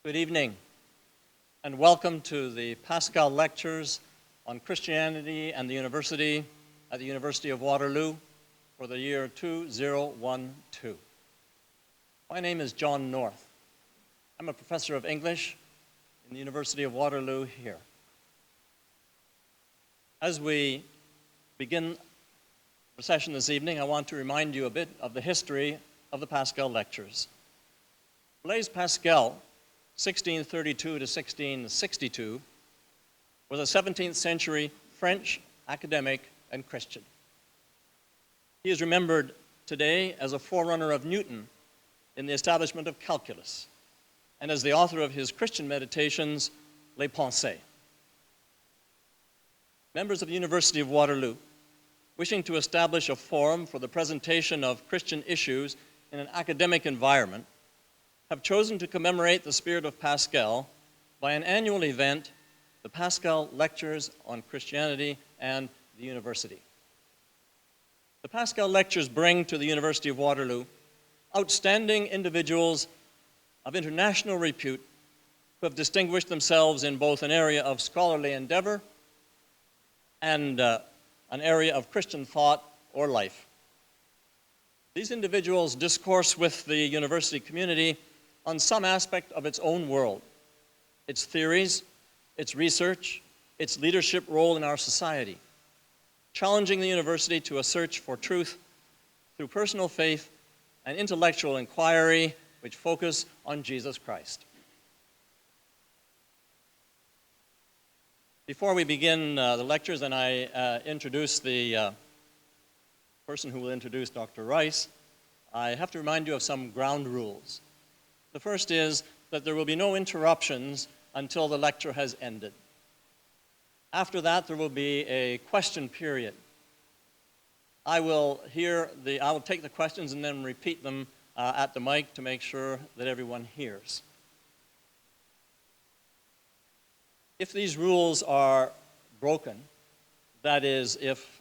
Good evening, and welcome to the Pascal Lectures on Christianity and the University at the University of Waterloo for the year 2012. My name is John North. I'm a professor of English in the University of Waterloo here. As we begin the session this evening, I want to remind you a bit of the history of the Pascal Lectures. Blaise Pascal, 1632 to 1662, was a 17th century French academic and Christian. He is remembered today as a forerunner of Newton in the establishment of calculus and as the author of his Christian meditations, Les Pensées. Members of the University of Waterloo, wishing to establish a forum for the presentation of Christian issues in an academic environment, have chosen to commemorate the spirit of Pascal by an annual event, the Pascal Lectures on Christianity and the University. The Pascal Lectures bring to the University of Waterloo outstanding individuals of international repute who have distinguished themselves in both an area of scholarly endeavor and an area of Christian thought or life. These individuals discourse with the university community on some aspect of its own world, its theories, its research, its leadership role in our society, challenging the university to a search for truth through personal faith and intellectual inquiry which focus on Jesus Christ. Before we begin the lectures and I introduce the person who will introduce Dr. Rice, I have to remind you of some ground rules. The first is that there will be no interruptions until the lecture has ended. After that, there will be a question period. I will take the questions and then repeat them at the mic to make sure that everyone hears. If these rules are broken, that is, if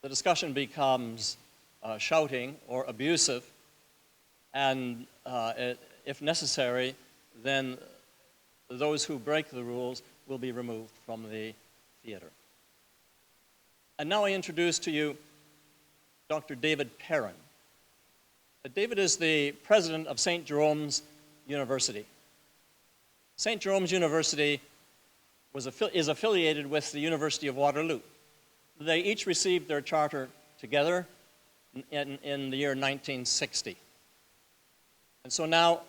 the discussion becomes shouting or abusive, and if necessary, then those who break the rules will be removed from the theater. And now I introduce to you Dr. David Perrin. David is the president of St. Jerome's University. St. Jerome's University is affiliated with the University of Waterloo. They each received their charter together in the year 1960. And so now,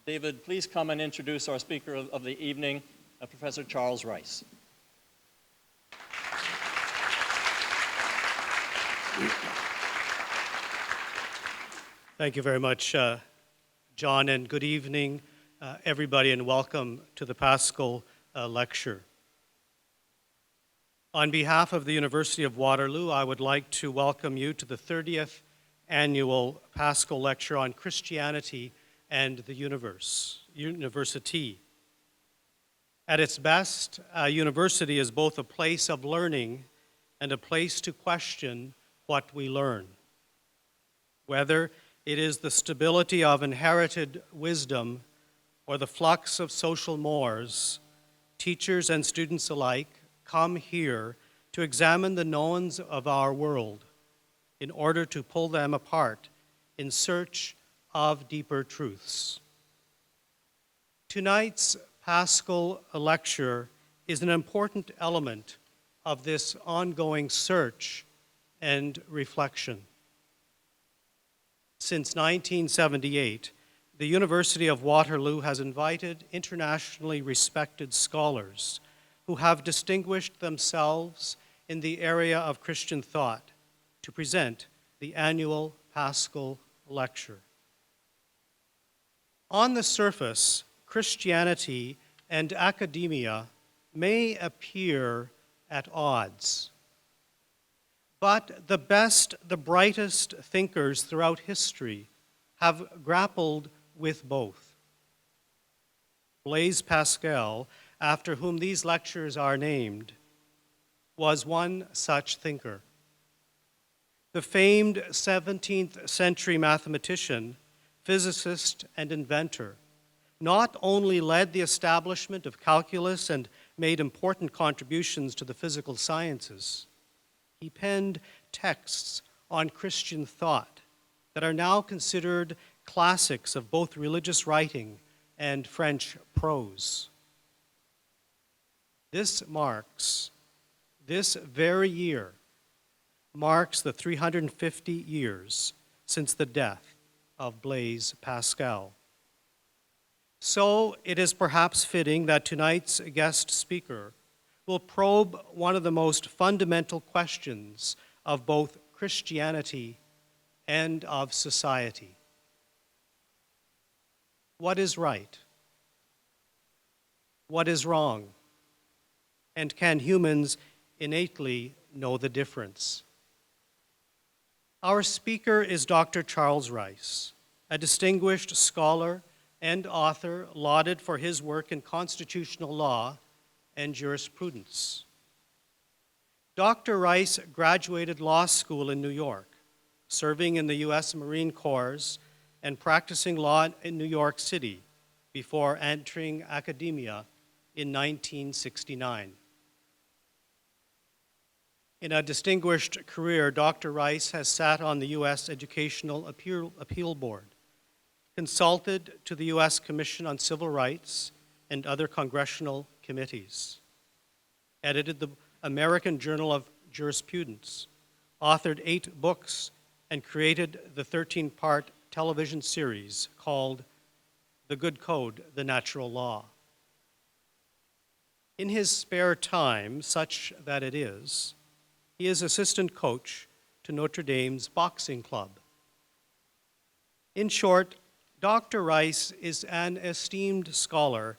David, please come and introduce our speaker of the evening, Professor Charles Rice. Thank you very much, John, and good evening, everybody, and welcome to the Pascal Lecture. On behalf of the University of Waterloo, I would like to welcome you to the 30th Annual Pascal Lecture on Christianity and the University. At its best, a university is both a place of learning and a place to question what we learn. Whether it is the stability of inherited wisdom or the flux of social mores, teachers and students alike come here to examine the knowns of our world in order to pull them apart in search of deeper truths. Tonight's Pascal Lecture is an important element of this ongoing search and reflection. Since 1978, the University of Waterloo has invited internationally respected scholars who have distinguished themselves in the area of Christian thought to present the annual Pascal Lecture. On the surface, Christianity and academia may appear at odds, but the best, the brightest thinkers throughout history have grappled with both. Blaise Pascal, after whom these lectures are named, was one such thinker. The famed 17th century mathematician, physicist, and inventor not only led the establishment of calculus and made important contributions to the physical sciences, he penned texts on Christian thought that are now considered classics of both religious writing and French prose. This very year, marks the 350 years since the death of Blaise Pascal. So it is perhaps fitting that tonight's guest speaker will probe one of the most fundamental questions of both Christianity and of society. What is right? What is wrong? And can humans innately know the difference? Our speaker is Dr. Charles Rice, a distinguished scholar and author lauded for his work in constitutional law and jurisprudence. Dr. Rice graduated law school in New York, serving in the U.S. Marine Corps and practicing law in New York City before entering academia in 1969. In a distinguished career, Dr. Rice has sat on the U.S. Educational Appeal Board, consulted to the U.S. Commission on Civil Rights and other congressional committees, edited the American Journal of Jurisprudence, authored 8 books, and created the 13-part television series called The Good Code, The Natural Law. In his spare time, such that it is, he is assistant coach to Notre Dame's boxing club. In short, Dr. Rice is an esteemed scholar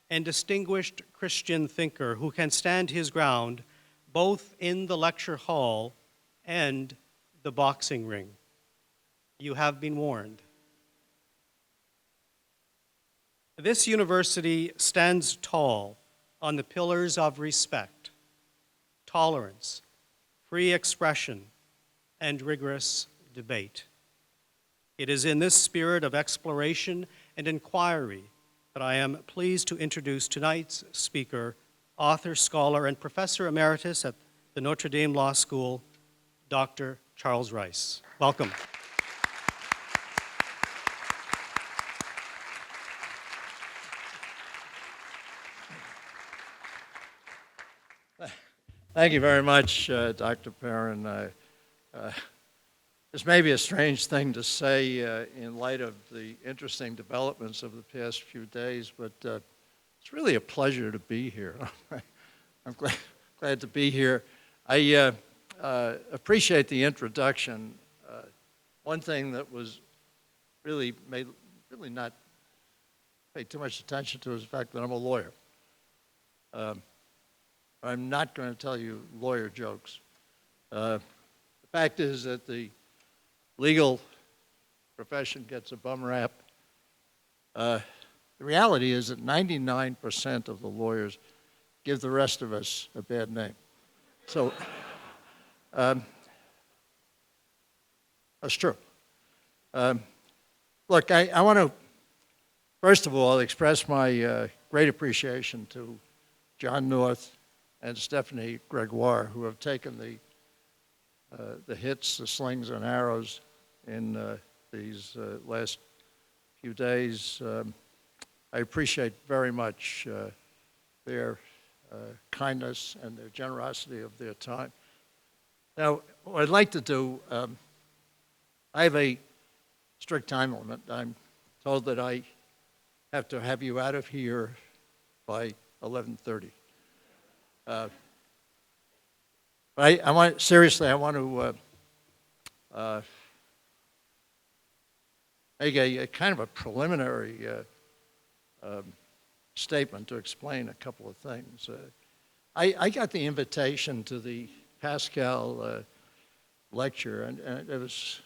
and distinguished Christian thinker who can stand his ground both in the lecture hall and the boxing ring. You have been warned. This university stands tall on the pillars of respect, tolerance, free expression, and rigorous debate. It is in this spirit of exploration and inquiry that I am pleased to introduce tonight's speaker, author, scholar, and professor emeritus at the Notre Dame Law School, Dr. Charles Rice. Welcome. Thank you very much, Dr. Perrin. This may be a strange thing to say in light of the interesting developments of the past few days, but it's really a pleasure to be here. I'm glad to be here. I appreciate the introduction. One thing that was really not paid too much attention to is the fact that I'm a lawyer. I'm not going to tell you lawyer jokes. The fact is that the legal profession gets a bum rap. The reality is that 99% of the lawyers give the rest of us a bad name. So that's true. Look, I want to, first of all, express my great appreciation to John North and Stephanie Gregoire, who have taken the hits, the slings and arrows in these last few days. I appreciate very much their kindness and their generosity of their time. Now, what I'd like to do, I have a strict time limit. I'm told that I have to have you out of here by 11:30. But I want to make a kind of a preliminary statement to explain a couple of things. I got the invitation to the Pascal lecture, and I was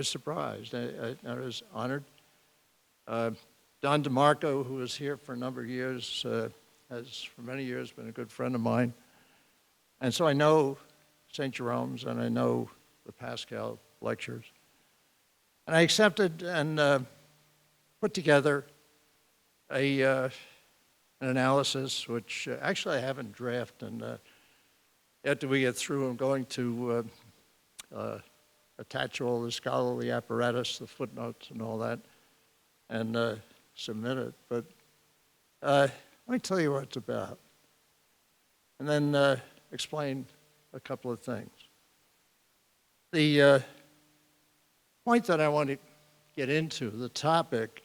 surprised. I was honored. Don DeMarco, who was here for a number of years, has for many years been a good friend of mine. And so I know St. Jerome's and I know the Pascal lectures. And I accepted and put together an analysis, which actually I haven't drafted, and after we get through, I'm going to attach all the scholarly apparatus, the footnotes and all that, and submit it. But let me tell you what it's about, and then explain a couple of things. The point that I want to get into, the topic,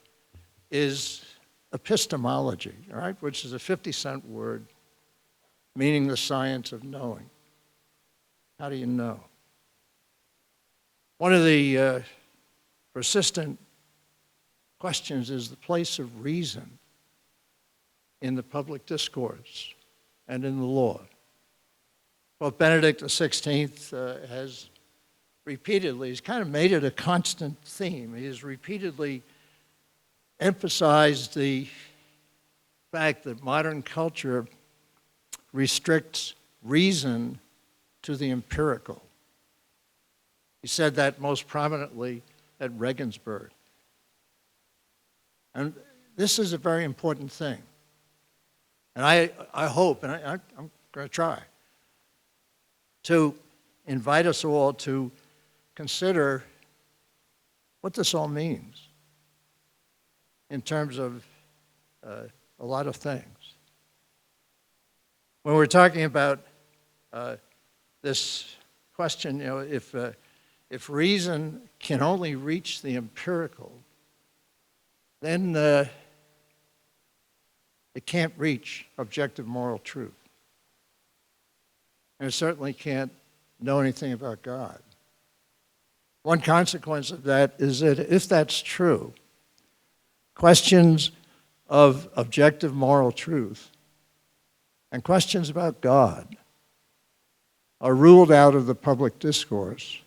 is epistemology, all right, which is a 50-cent word meaning the science of knowing. How do you know? One of the persistent questions is the place of reason in the public discourse and in the law. Pope Benedict XVI has repeatedly, he's kind of made it a constant theme. He has repeatedly emphasized the fact that modern culture restricts reason to the empirical. He said that most prominently at Regensburg. And this is a very important thing. And I hope, and I'm going to try, to invite us all to consider what this all means in terms of a lot of things. When we're talking about this question, you know, if reason can only reach the empirical, then it can't reach objective moral truth. And it certainly can't know anything about God. One consequence of that is that if that's true, questions of objective moral truth and questions about God are ruled out of the public discourse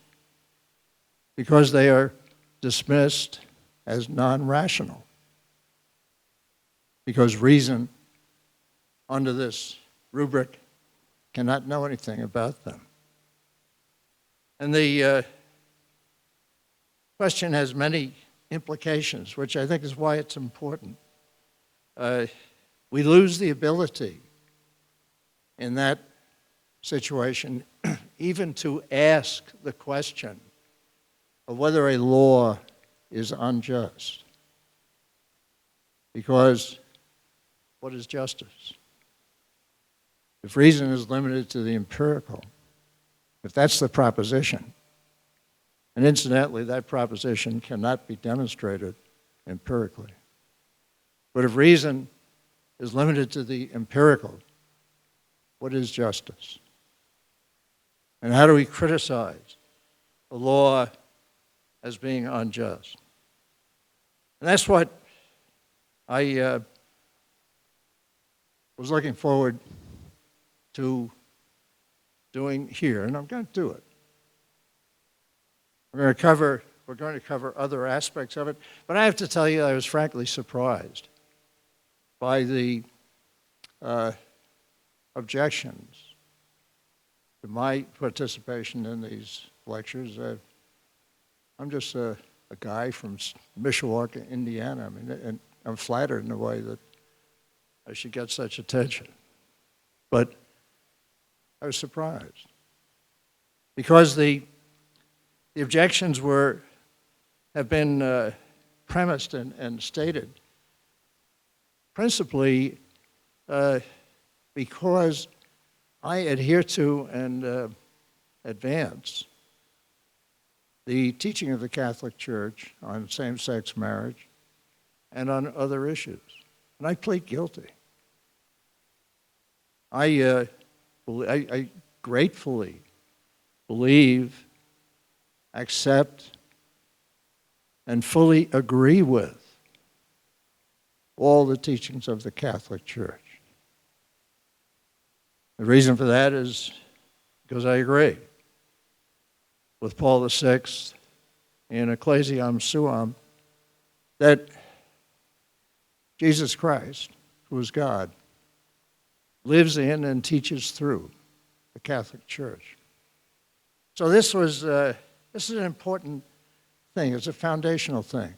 because they are dismissed as non-rational. Because reason, under this rubric, cannot know anything about them. And the question has many implications, which I think is why it's important. We lose the ability in that situation even to ask the question of whether a law is unjust. Because what is justice? If reason is limited to the empirical, if that's the proposition, and incidentally, that proposition cannot be demonstrated empirically. But if reason is limited to the empirical, what is justice? And how do we criticize the law as being unjust? And that's what I was looking forward to doing here, and I'm going to do it. We're going to cover other aspects of it, but I have to tell you I was frankly surprised by the objections to my participation in these lectures. I'm just a guy from Mishawaka, Indiana. I mean, and I'm flattered in a way that I should get such attention. But I was surprised because the objections have been premised and stated principally because I adhere to and advance the teaching of the Catholic Church on same-sex marriage and on other issues. And I plead guilty. I gratefully believe, accept, and fully agree with all the teachings of the Catholic Church. The reason for that is because I agree with Paul VI in Ecclesiam Suam that Jesus Christ, who is God, lives in and teaches through the Catholic Church. So this is an important thing. It's a foundational thing.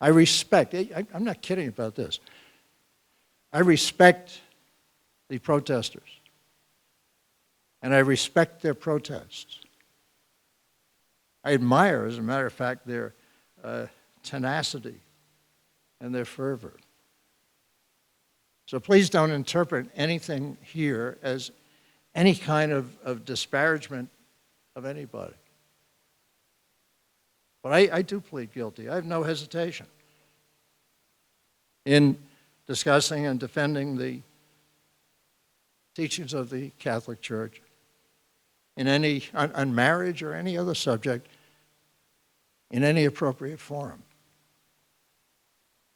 I respect, I'm not kidding about this. I respect the protesters. And I respect their protests. I admire, as a matter of fact, their tenacity and their fervor. So please don't interpret anything here as any kind of disparagement of anybody. But I do plead guilty. I have no hesitation in discussing and defending the teachings of the Catholic Church in on marriage or any other subject in any appropriate forum.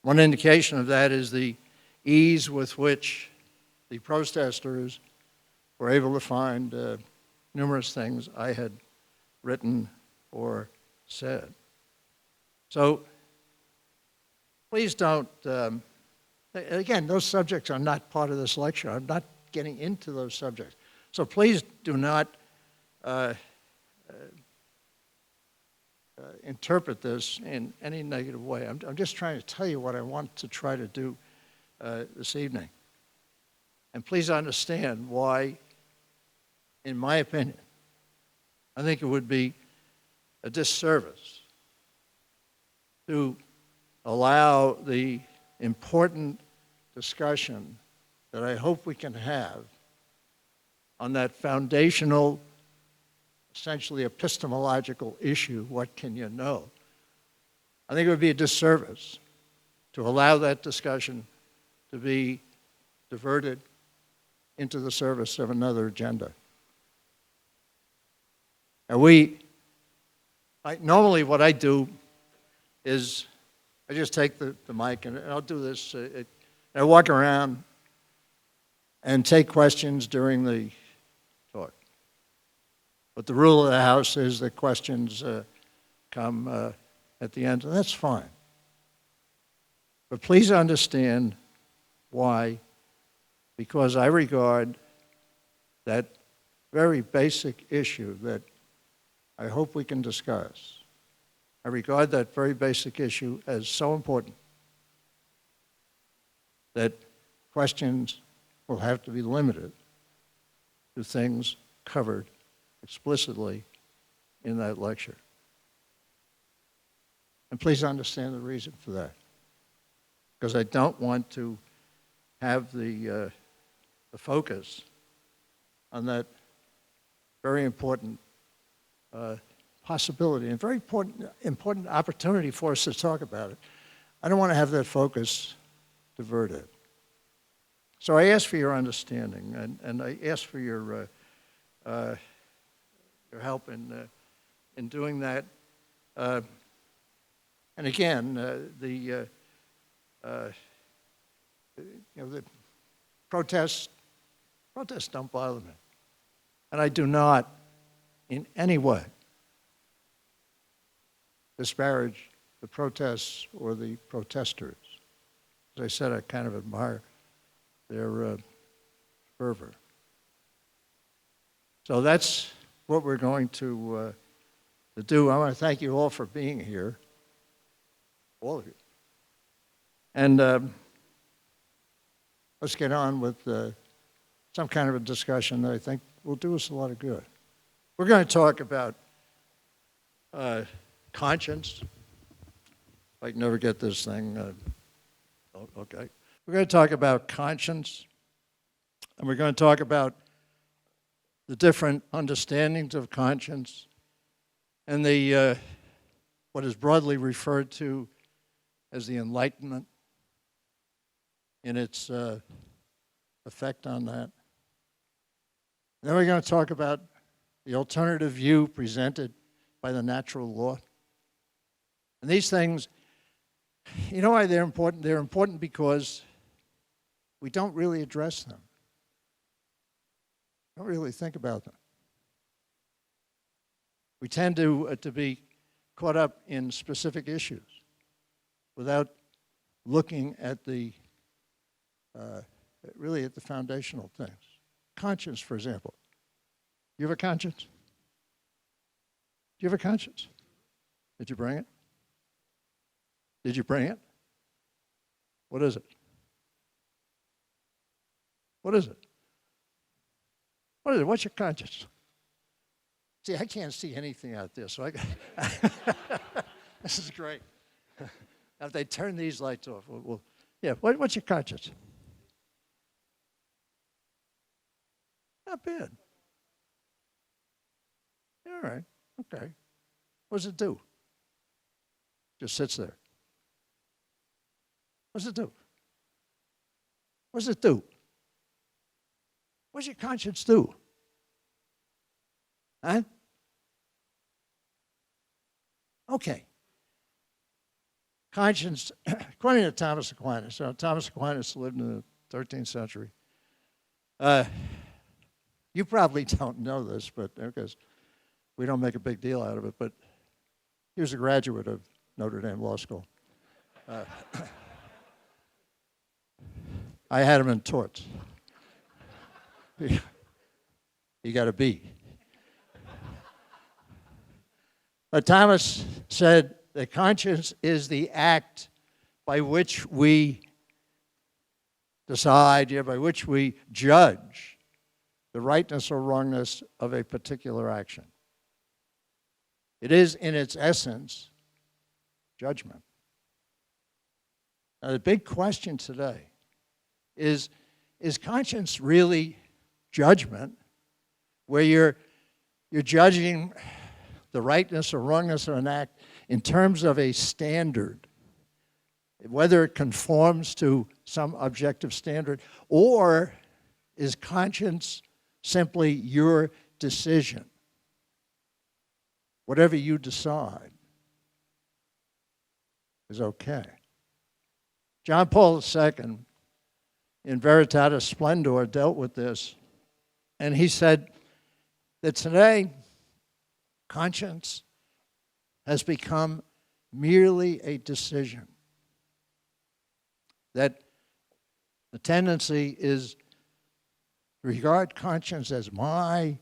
One indication of that is the ease with which the protesters were able to find numerous things I had written or said. So please don't, again, those subjects are not part of this lecture. I'm not getting into those subjects. So please do not interpret this in any negative way. I'm just trying to tell you what I want to try to do this evening. And please understand why, in my opinion, I think it would be a disservice to allow the important discussion that I hope we can have on that foundational, essentially epistemological issue, what can you know? I think it would be a disservice to allow that discussion to be diverted into the service of another agenda. And normally what I do is I just take the mic and I'll do this. I walk around and take questions during the talk. But the rule of the House is that questions come at the end, and that's fine. But please understand why, because I regard that very basic issue that I hope we can discuss. I regard that very basic issue as so important that questions will have to be limited to things covered explicitly in that lecture. And please understand the reason for that, because I don't want to have the focus on that very important possibility and very important opportunity for us to talk about it. I don't want to have that focus diverted. So I ask for your understanding, and I ask for your help in doing that. And again, the protests don't bother me, and I do not in any way disparage the protests or the protesters. As I said, I kind of admire their fervor. So that's what we're going to do. I want to thank you all for being here, all of you. And let's get on with some kind of a discussion that I think will do us a lot of good. We're going to talk about conscience. I can never get this thing. Okay. We're going to talk about conscience, and we're going to talk about the different understandings of conscience and the what is broadly referred to as the Enlightenment in its effect on that. Then we're going to talk about the alternative view presented by the natural law. And these things, you know why they're important? They're important because we don't really address them. We don't really think about them. We tend to be caught up in specific issues without looking at really at the foundational things. Conscience, for example. You have a conscience? Do you have a conscience? Did you bring it? Did you bring it? What is it? What is it? What is it? What's your conscience? See, I can't see anything out there, so this is great. If they turn these lights off, yeah, what's your conscience? Not bad. All right, okay. What does it do? Just sits there. What does it do? What does it do? What does your conscience do? Huh? Okay. Conscience, according to Thomas Aquinas, Thomas Aquinas lived in the 13th century. You probably don't know this, but because we don't make a big deal out of it, but he was a graduate of Notre Dame Law School. I had him in torts. He got a B. But Thomas said the conscience is the act by which we decide, by which we judge the rightness or wrongness of a particular action. It is, in its essence, judgment. Now, the big question today is conscience really judgment, where you're judging the rightness or wrongness of an act in terms of a standard, whether it conforms to some objective standard, or is conscience simply your decision? Whatever you decide is okay. John Paul II, in Veritatis Splendor, dealt with this, and he said that today, conscience has become merely a decision. That the tendency is to regard conscience as my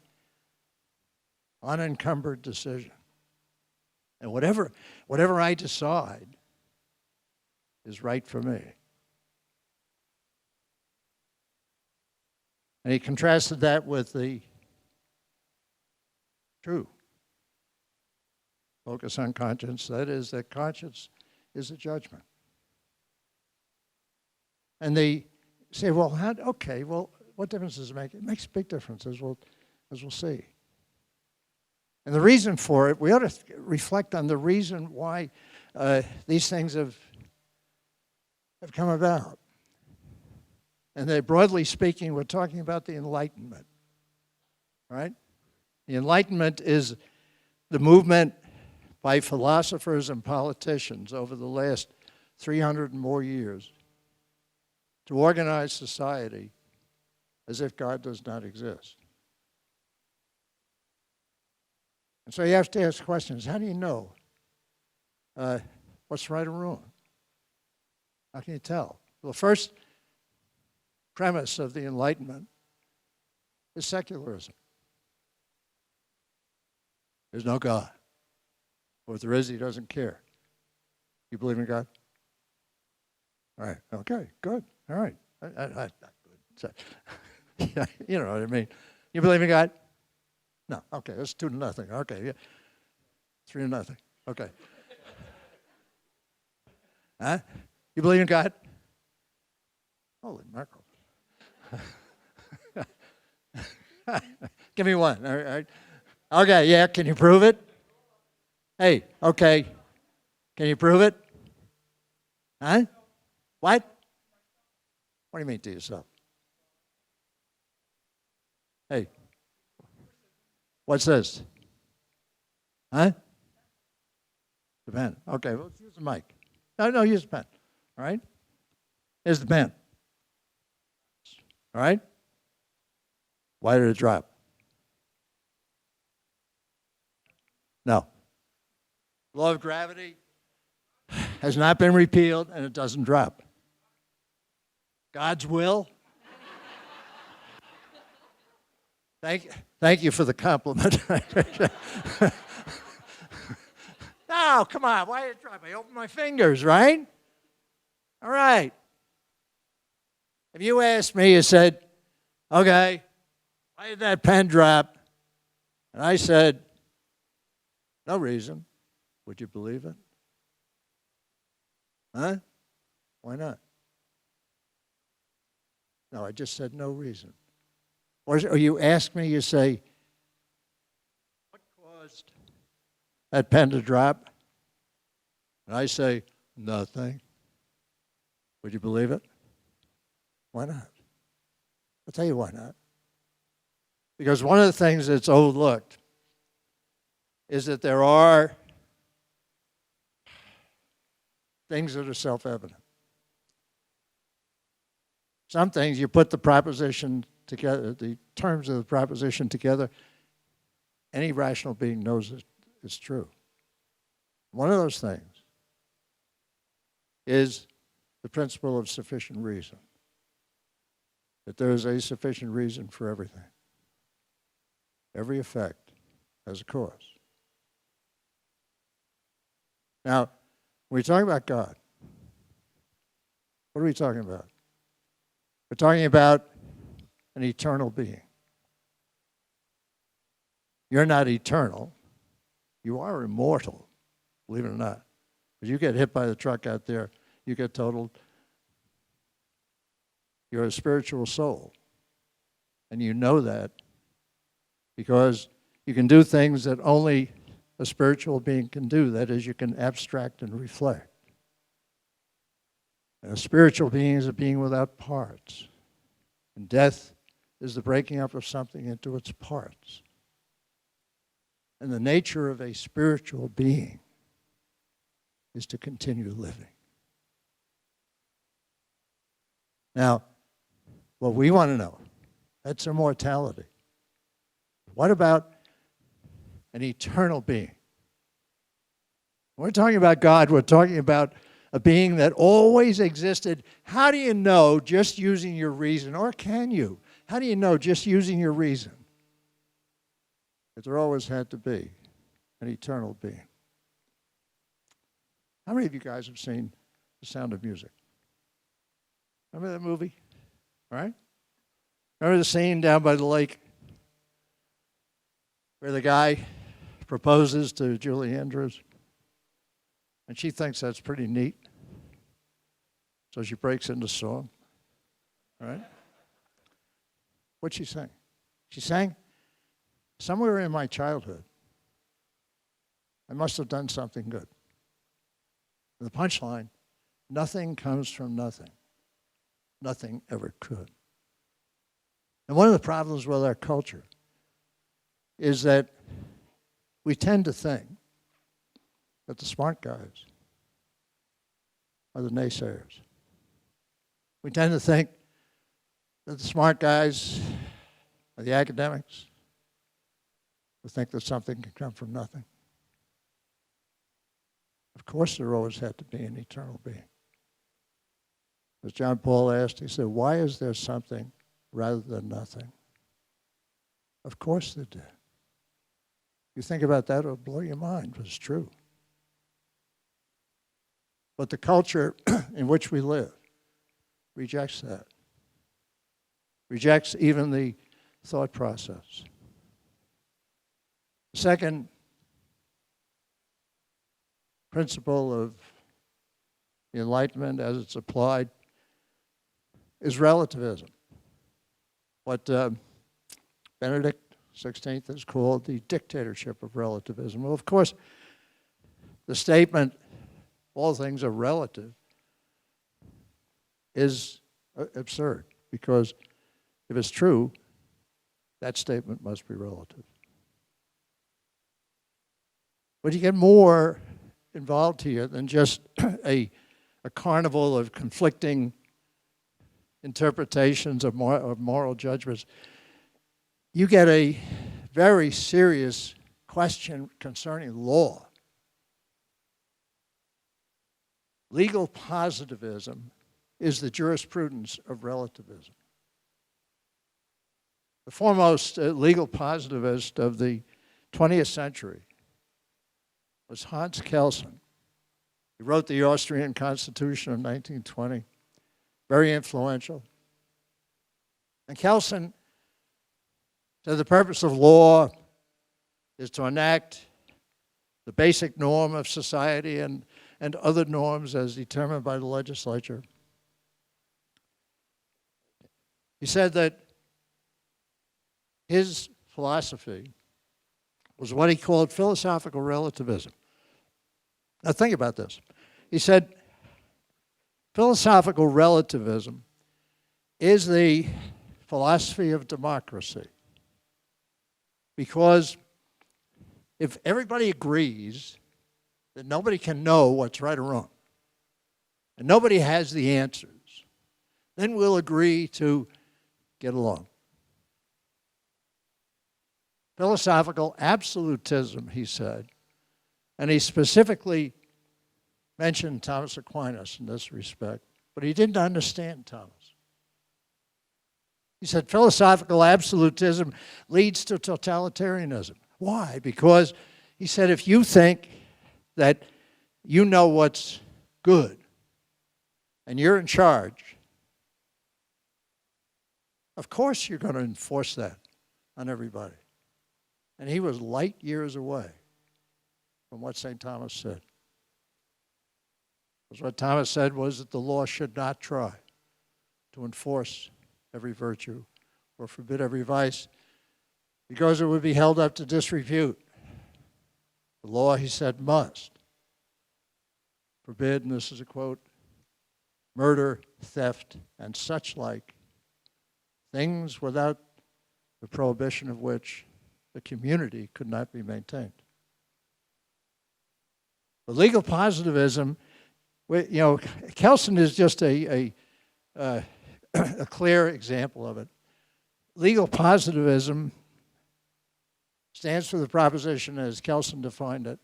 unencumbered decision. And whatever I decide is right for me. And he contrasted that with the true focus on conscience, that is, that conscience is a judgment. And they say, well, what difference does it make? It makes big difference, as we'll see. And the reason for it, we ought to reflect on the reason why these things have come about. And they, broadly speaking, we're talking about the Enlightenment, right? The Enlightenment is the movement by philosophers and politicians over the last 300 and more years to organize society as if God does not exist. And so you have to ask questions. How do you know what's right or wrong? How can you tell? Well, the first premise of the Enlightenment is secularism. There's no God. Or if there is, he doesn't care. You believe in God? All right. Okay, good. All right. Not good. So, you know what I mean. You believe in God? No. Okay, that's 2-0. Okay, yeah. 3-0. Okay. Huh? You believe in God? Holy mackerel. Give me one. All right. Okay, yeah, can you prove it? Hey, okay. Can you prove it? Huh? What? What do you mean to yourself? Hey, what's this? Huh? The pen. Okay, well, let's use the mic. No, use the pen. All right? Here's the pen. All right? Why did it drop? No. Law of gravity has not been repealed, and it doesn't drop. God's will. Thank you for the compliment. No, come on. Why did it drop? I opened my fingers, right? All right. If you asked me, you said, okay, why did that pen drop? And I said, no reason. Would you believe it? Huh? Why not? No, I just said no reason. Or you ask me, you say, what caused that pen to drop? And I say, nothing. Would you believe it? Why not? I'll tell you why not. Because one of the things that's overlooked is that there are things that are self-evident. Some things you put the proposition together, the terms of the proposition together, any rational being knows it's true. One of those things is the principle of sufficient reason. That there is a sufficient reason for everything. Every effect has a cause. Now, when we talk about God, what are we talking about? We're talking about an eternal being. You're not eternal. You are immortal, believe it or not. If you get hit by the truck out there, you get totaled. You're a spiritual soul. And you know that because you can do things that only a spiritual being can do. That is, you can abstract and reflect. And a spiritual being is a being without parts. And death is the breaking up of something into its parts. And the nature of a spiritual being is to continue living. Now, what we want to know, that's immortality. What about an eternal being? When we're talking about God, we're talking about a being that always existed. How do you know just using your reason, or can you? How do you know just using your reason that there always had to be an eternal being? How many of you guys have seen The Sound of Music? Remember that movie? All right? Remember the scene down by the lake where the guy proposes to Julie Andrews? And she thinks that's pretty neat. So she breaks into song. All right? What'd she sing? She sang, somewhere in my childhood, I must have done something good. And the punchline, nothing comes from nothing. Nothing ever could. And one of the problems with our culture is that we tend to think that the smart guys are the naysayers. We tend to think that the smart guys are the academics who think that something can come from nothing. Of course, there always had to be an eternal being. As John Paul asked, he said, why is there something rather than nothing? Of course there did. You think about that, it'll blow your mind, but it's true. But the culture in which we live rejects that. Rejects even the thought process. The second principle of the Enlightenment as it's applied is relativism. What Benedict XVI has called the dictatorship of relativism. Well, of course, the statement, all things are relative, is absurd, because if it's true, that statement must be relative. But you get more involved here than just a carnival of conflicting interpretations of moral judgments. You get a very serious question concerning law. Legal positivism is the jurisprudence of relativism. The foremost legal positivist of the 20th century was Hans Kelsen. He wrote the Austrian Constitution of 1920, very influential. And Kelsen said the purpose of law is to enact the basic norm of society and other norms as determined by the legislature. He said that his philosophy was what he called philosophical relativism. Now think about this. He said philosophical relativism is the philosophy of democracy, because if everybody agrees that nobody can know what's right or wrong, and nobody has the answers, then we'll agree to get along. Philosophical absolutism, he said, and he specifically mentioned Thomas Aquinas in this respect, but he didn't understand Thomas. He said philosophical absolutism leads to totalitarianism. Why? Because he said if you think that you know what's good and you're in charge, of course you're going to enforce that on everybody. And he was light years away from what St. Thomas said. Because what Thomas said was that the law should not try to enforce every virtue or forbid every vice, because it would be held up to disrepute. The law, he said, must forbid, and this is a quote, murder, theft, and such like, things without the prohibition of which the community could not be maintained. But legal positivism, Kelsen is just a clear example of it. Legal positivism stands for the proposition, as Kelsen defined it,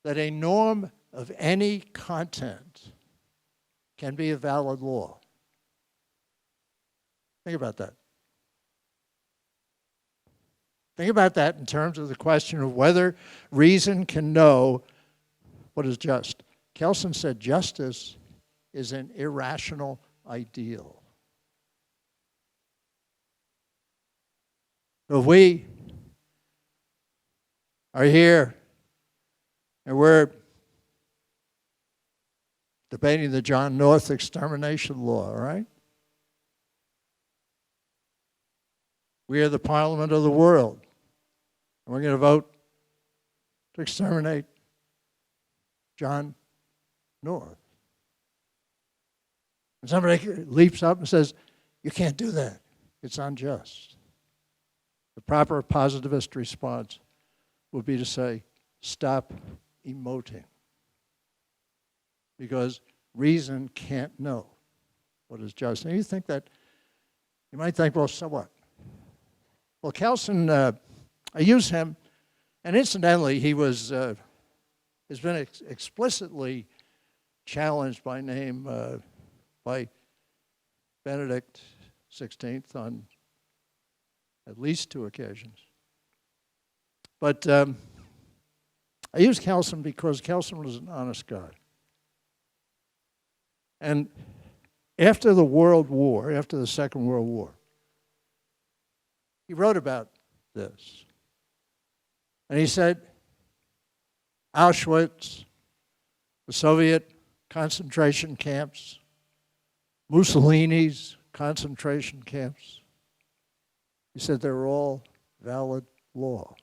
that a norm of any content can be a valid law. Think about that. Think about that in terms of the question of whether reason can know what is just. Kelsen said justice is an irrational ideal. So if we are here and we're debating the John North extermination law, all right? We are the parliament of the world, and we're going to vote to exterminate John North. And somebody leaps up and says, you can't do that. It's unjust. The proper positivist response would be to say, stop emoting. Because reason can't know what is just. And you might think, well, so what? Well, Kelsen, I use him, and incidentally, he has been explicitly challenged by name by Benedict XVI on at least 2 occasions. But I use Kelsen because Kelsen was an honest guy. And after the World War, after the Second World War, he wrote about this. And he said, Auschwitz, the Soviet concentration camps, Mussolini's concentration camps, he said they were all valid law.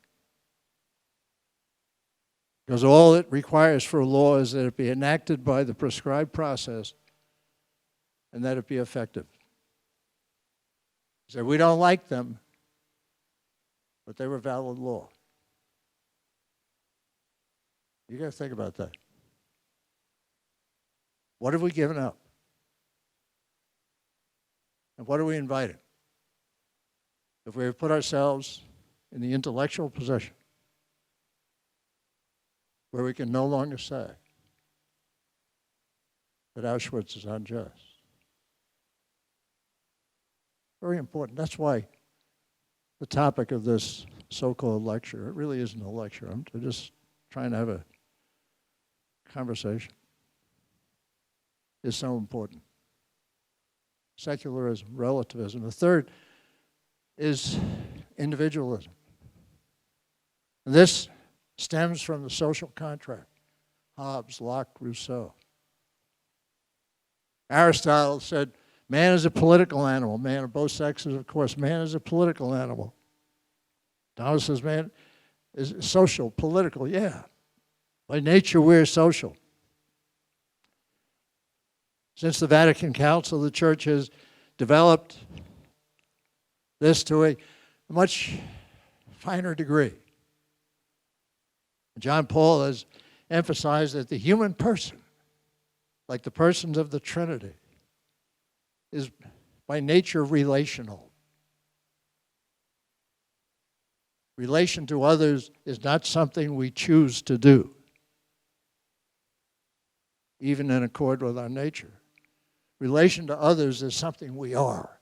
Because all it requires for a law is that it be enacted by the prescribed process and that it be effective. He said, we don't like them, but they were valid law. You got to think about that. What have we given up? And what are we inviting? If we have put ourselves in the intellectual position where we can no longer say that Auschwitz is unjust. Very important. That's why the topic of this so-called lecture, it really isn't a lecture. I'm just trying to have a conversation is so important. Secularism, relativism. The third is individualism. This stems from the social contract. Hobbes, Locke, Rousseau. Aristotle said, man is a political animal. Man of both sexes, of course. Man is a political animal. Thomas says, man is social, political. Yeah. By nature, we're social. Since the Vatican Council, the Church has developed this to a much finer degree. John Paul has emphasized that the human person, like the persons of the Trinity, is by nature relational. Relation to others is not something we choose to do, even in accord with our nature. Relation to others is something we are.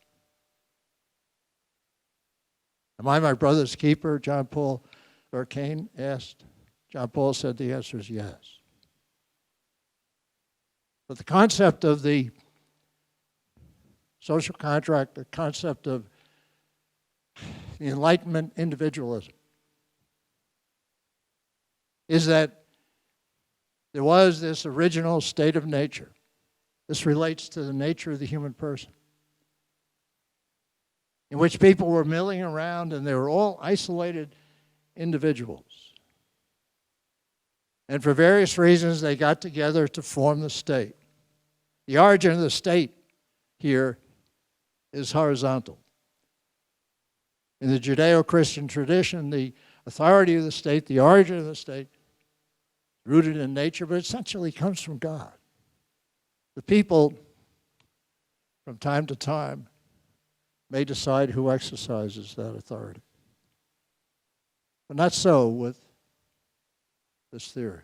Am I my brother's keeper? John Paul or Cain asked. John Paul said the answer is yes. But the concept of the social contract, the concept of the Enlightenment individualism, is that there was this original state of nature. This relates to the nature of the human person, in which people were milling around and they were all isolated individuals. And for various reasons, they got together to form the state. The origin of the state here is horizontal. In the Judeo-Christian tradition, the authority of the state, the origin of the state, rooted in nature, but essentially comes from God. The people, from time to time, may decide who exercises that authority. But not so with this theory.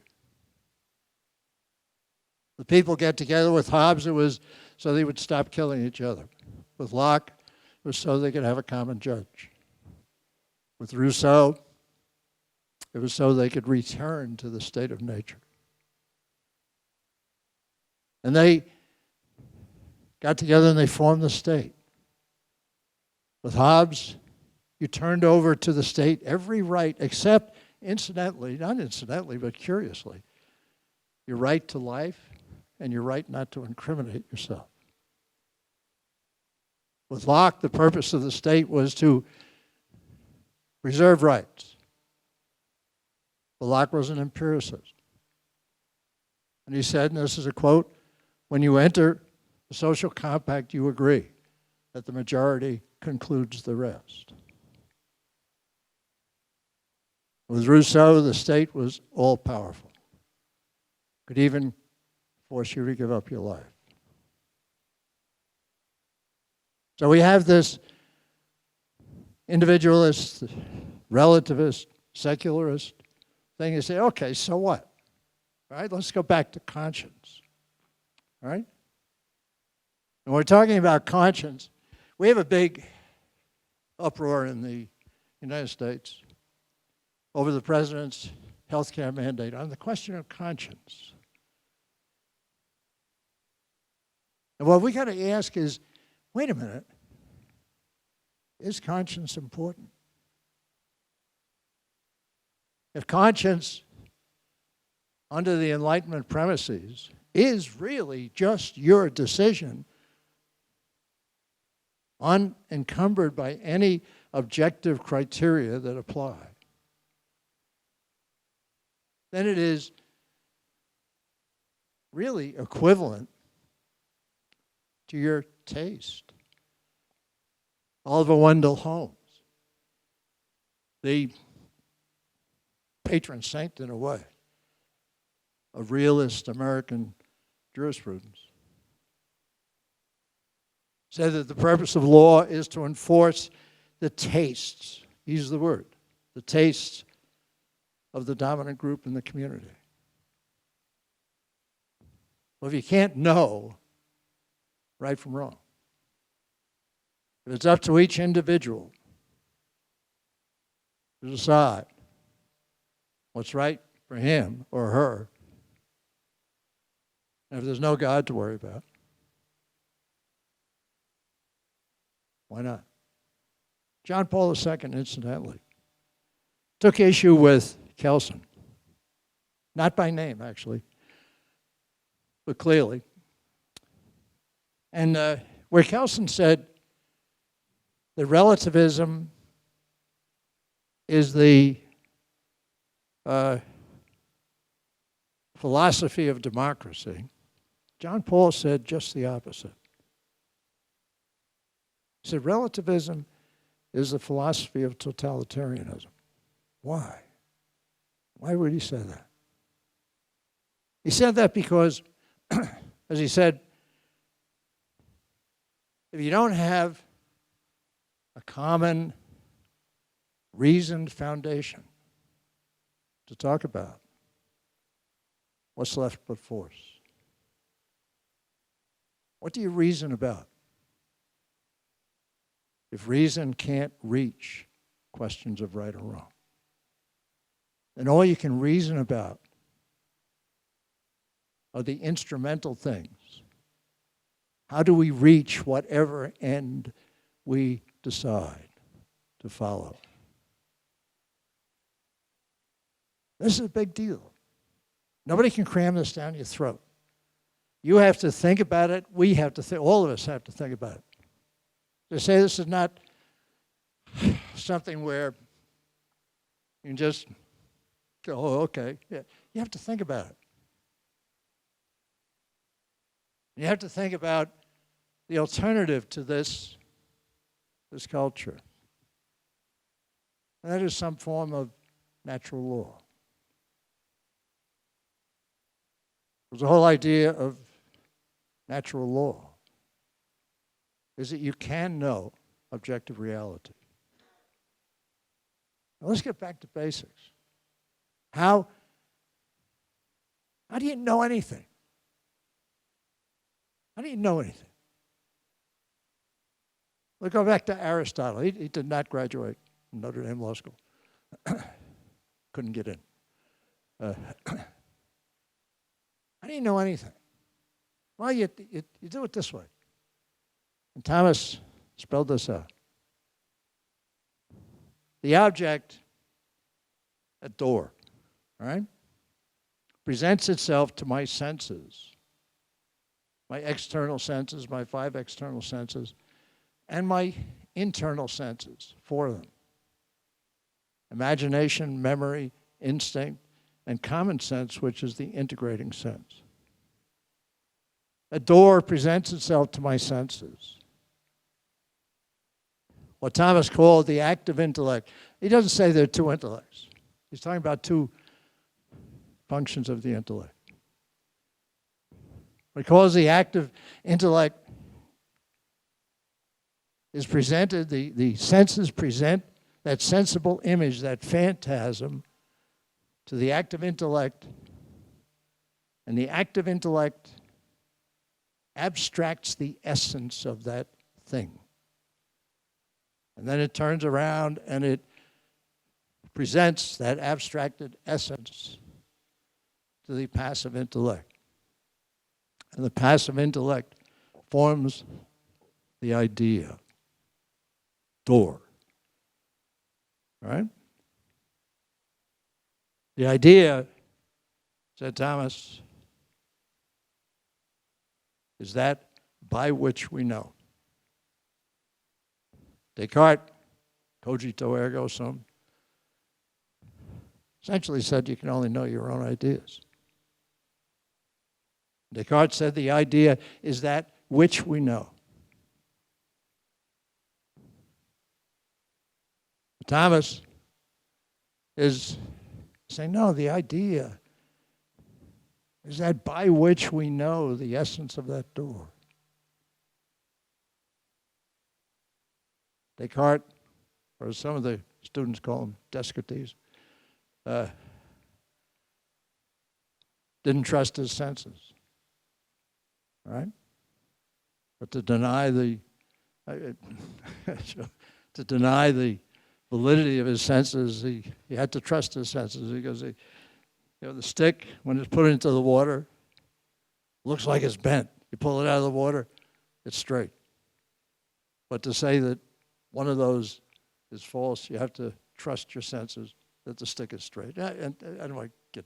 The people get together. With Hobbes, it was so they would stop killing each other. With Locke, it was so they could have a common judge. With Rousseau, it was so they could return to the state of nature. And they got together and they formed the state. With Hobbes, you turned over to the state every right except, incidentally, not incidentally, but curiously, your right to life and your right not to incriminate yourself. With Locke, the purpose of the state was to reserve rights. But Locke was an empiricist. And he said, and this is a quote, when you enter the social compact, you agree that the majority concludes the rest. With Rousseau, the state was all-powerful. Could even force you to give up your life. So we have this individualist, relativist, secularist thing. You say, okay, so what? All right, let's go back to conscience. All right? And we're talking about conscience. We have a big uproar in the United States over the president's health care mandate on the question of conscience. And what we got to ask is, wait a minute, is conscience important? If conscience, under the Enlightenment premises, is really just your decision, unencumbered by any objective criteria that apply, then it is really equivalent to your taste. Oliver Wendell Holmes, the patron saint, in a way, of realist American jurisprudence, said that the purpose of law is to enforce the tastes, use the word, the tastes of the dominant group in the community. Well, if you can't know right from wrong, if it's up to each individual to decide what's right for him or her, And if there's no God to worry about, why not? John Paul II, incidentally, took issue with Kelsen. Not by name, actually, but clearly. And where Kelsen said that relativism is the philosophy of democracy, John Paul said just the opposite. He said relativism is the philosophy of totalitarianism. Why? Why would he say that? He said that because, as he said, if you don't have a common, reasoned foundation to talk about, what's left but force? What do you reason about if reason can't reach questions of right or wrong? Then all you can reason about are the instrumental things. How do we reach whatever end we decide to follow? This is a big deal. Nobody can cram this down your throat. You have to think about it. We have to think. All of us have to think about it. To say this is not something where you can just go, oh, okay. Yeah. You have to think about it. You have to think about the alternative to this culture. And that is some form of natural law. Because the whole idea of natural law is that you can know objective reality. Now let's get back to basics. How do you know anything? How do you know anything? We'll go back to Aristotle. He did not graduate from Notre Dame Law School. Couldn't get in. How do you know anything? Well, you do it this way. And Thomas spelled this out. The object, a door, all right, presents itself to my senses, my external senses, my 5 external senses, and my internal senses, 4 of them. Imagination, memory, instinct, and common sense, which is the integrating sense. A door presents itself to my senses. What Thomas called the active intellect. He doesn't say there are 2 intellects. He's talking about 2 functions of the intellect. What he calls the active intellect is presented, the senses present that sensible image, that phantasm, to the active intellect, and the active intellect abstracts the essence of that thing. And then it turns around and it presents that abstracted essence to the passive intellect. And the passive intellect forms the idea. Door. All right? The idea, said Thomas, is that by which we know. Descartes, cogito ergo sum, essentially said you can only know your own ideas. Descartes said the idea is that which we know. Thomas is saying, no, the idea is that by which we know the essence of that door. Descartes, or some of the students call him Descartes, didn't trust his senses, right? But to deny the validity of his senses, he had to trust his senses because the stick, when it's put into the water, Looks like it's bent. You pull it out of the water, it's straight. But to say that one of those is false, you have to trust your senses that the stick is straight. And I don't want to get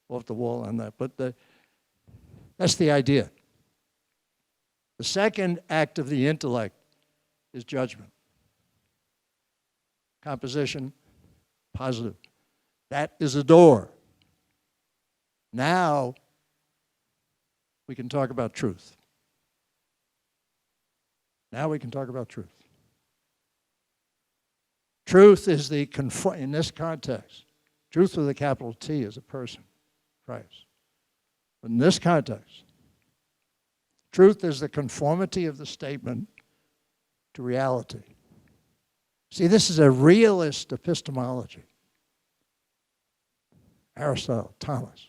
off the wall on that, but that's the idea. The second act of the intellect is judgment. Composition, positive. That is a door. Now we can talk about truth. Now we can talk about truth. Truth is in this context, truth with a capital T is a person, Christ. But in this context, truth is the conformity of the statement to reality. See, this is a realist epistemology. Aristotle, Thomas.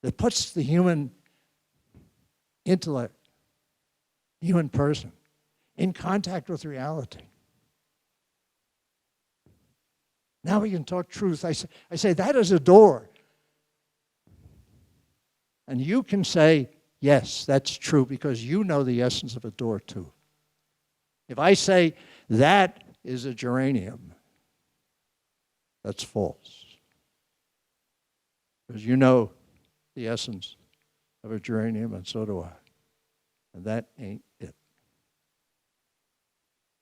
That puts the human intellect, human person, in contact with reality. Now we can talk truth. I say that is a door. And you can say, yes, that's true, because you know the essence of a door too. If I say that is a geranium, that's false. Because you know the essence of a geranium, and so do I. And that ain't it.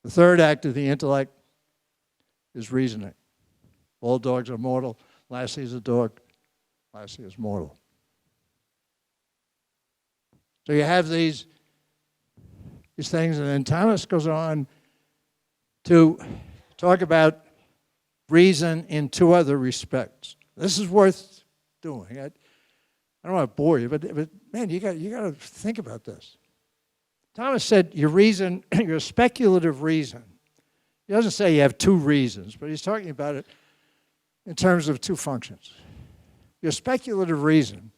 The third act of the intellect is reasoning. All dogs are mortal. Lassie is a dog. Lassie is mortal. So you have these things, and then Thomas goes on to talk about reason in two other respects. This is worth doing. I don't want to bore you, but man, you got to think about this. Thomas said your reason, your speculative reason. He doesn't say you have two reasons, but he's talking about it in terms of two functions. Your speculative reason,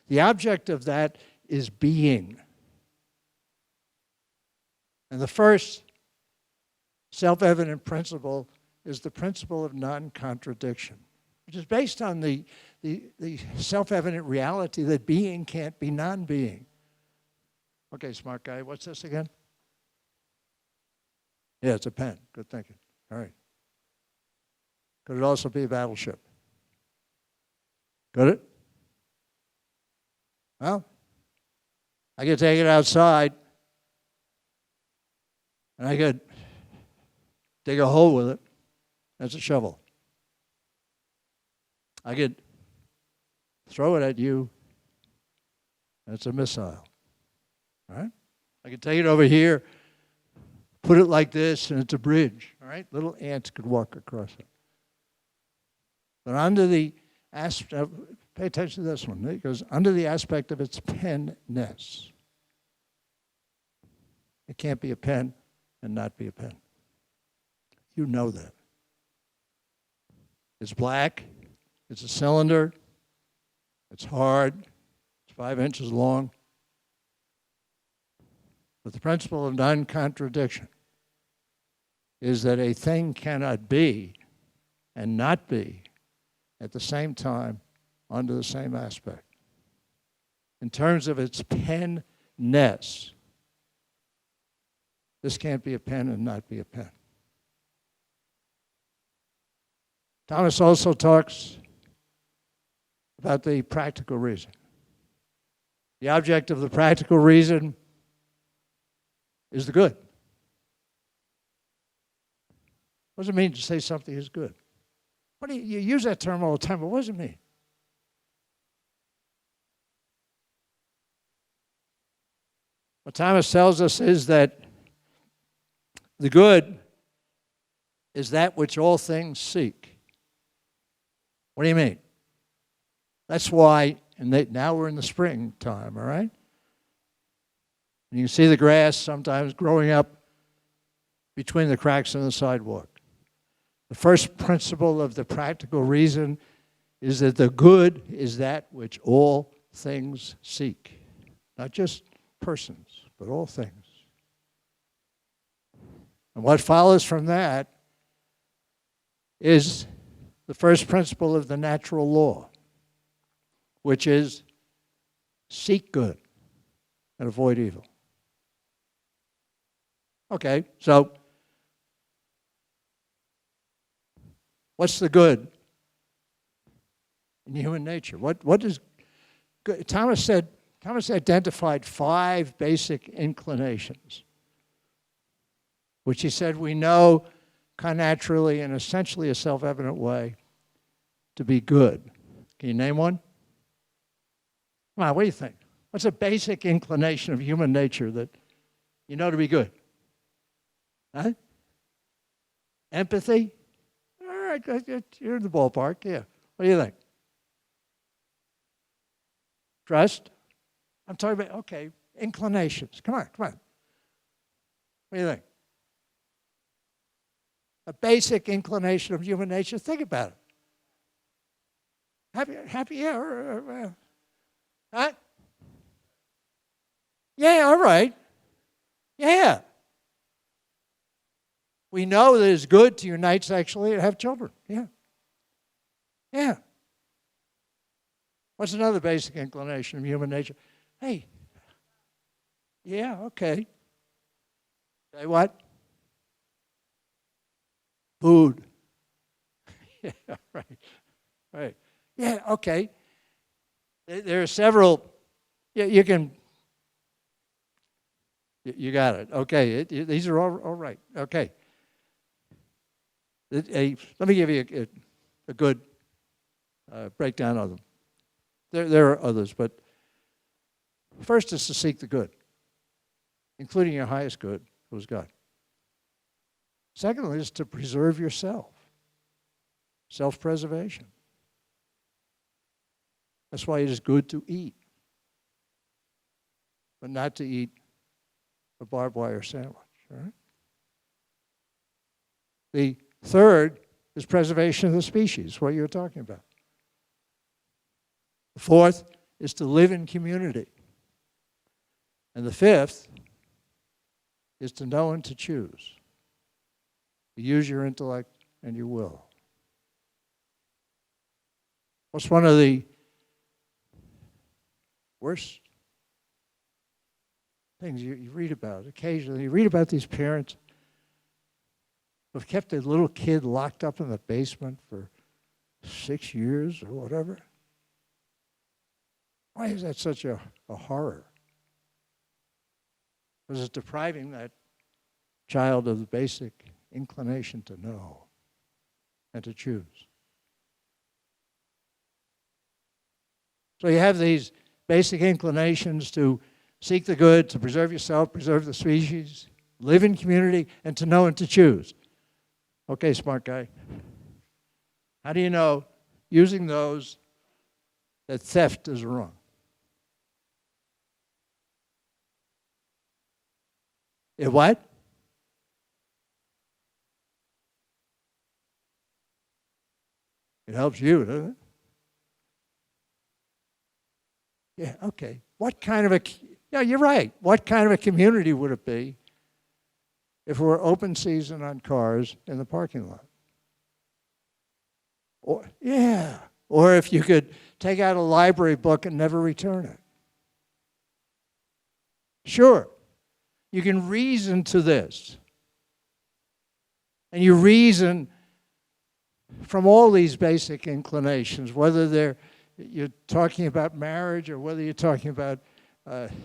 the object of that is being. And the first self-evident principle is the principle of non-contradiction, which is based on the self-evident reality that being can't be non-being. Okay, smart guy, what's this again? Yeah, it's a pen. Good thinking. All right. Could it also be a battleship? Could it? Well, I could take it outside, and I could dig a hole with it. That's a shovel. I could throw it at you. That's a missile. All right? I could take it over here, put it like this, and it's a bridge. All right? Little ants could walk across it. But under the aspect, pay attention to this one. It goes under the aspect of its penness. It can't be a pen and not be a pen. You know that. It's black. It's a cylinder. It's hard. It's 5 inches long. But the principle of non-contradiction is that a thing cannot be and not be at the same time under the same aspect. In terms of its penness, this can't be a pen and not be a pen. Thomas also talks about the practical reason. The object of the practical reason is the good. What does it mean to say something is good? What do you use that term all the time, but what does it mean? What Thomas tells us is that the good is that which all things seek. What do you mean? That's why, now we're in the springtime, all right? And you can see the grass sometimes growing up between the cracks in the sidewalk. The first principle of the practical reason is that the good is that which all things seek. Not just persons, but all things. And what follows from that is the first principle of the natural law. which is seek good and avoid evil. Okay, so what's the good in human nature? What is good? Thomas identified 5 basic inclinations, which he said we know connaturally in essentially a self-evident way to be good. Can you name one? Come on, what do you think? What's a basic inclination of human nature that you know to be good? Huh? Empathy? All right, you're in the ballpark, yeah. What do you think? Trust? I'm talking about, okay, inclinations. Come on. What do you think? A basic inclination of human nature. Think about it. Happy, yeah. Huh? Yeah, all right. Yeah. We know that it's good to unite sexually and have children. Yeah. Yeah. What's another basic inclination of human nature? Hey. Yeah, okay. Say what? Food. Yeah, right. Yeah, okay. There are several. You can. You got it. Okay, these are all right. Okay. Let me give you a good breakdown of them. There are others, but first is to seek the good, including your highest good, who is God. Secondly is to preserve yourself, self-preservation. That's why it is good to eat, but not to eat a barbed wire sandwich. All right? The third is preservation of the species, what you were talking about. The fourth is to live in community. And the fifth is to know and to choose. To use your intellect and your will. What's one of the worst things you read about occasionally? You read about these parents who have kept their little kid locked up in the basement for 6 years or whatever. Why is that such a horror? Because it's depriving that child of the basic inclination to know and to choose. So you have these basic inclinations to seek the good, to preserve yourself, preserve the species, live in community, and to know and to choose. Okay, smart guy. How do you know, using those, that theft is wrong? It what? It helps you, doesn't it? Yeah, okay. What kind of yeah, you're right. What kind of a community would it be if it were open season on cars in the parking lot? Or, yeah. Or if you could take out a library book and never return it. Sure. You can reason to this. And you reason from all these basic inclinations, whether you're talking about marriage or whether you're talking about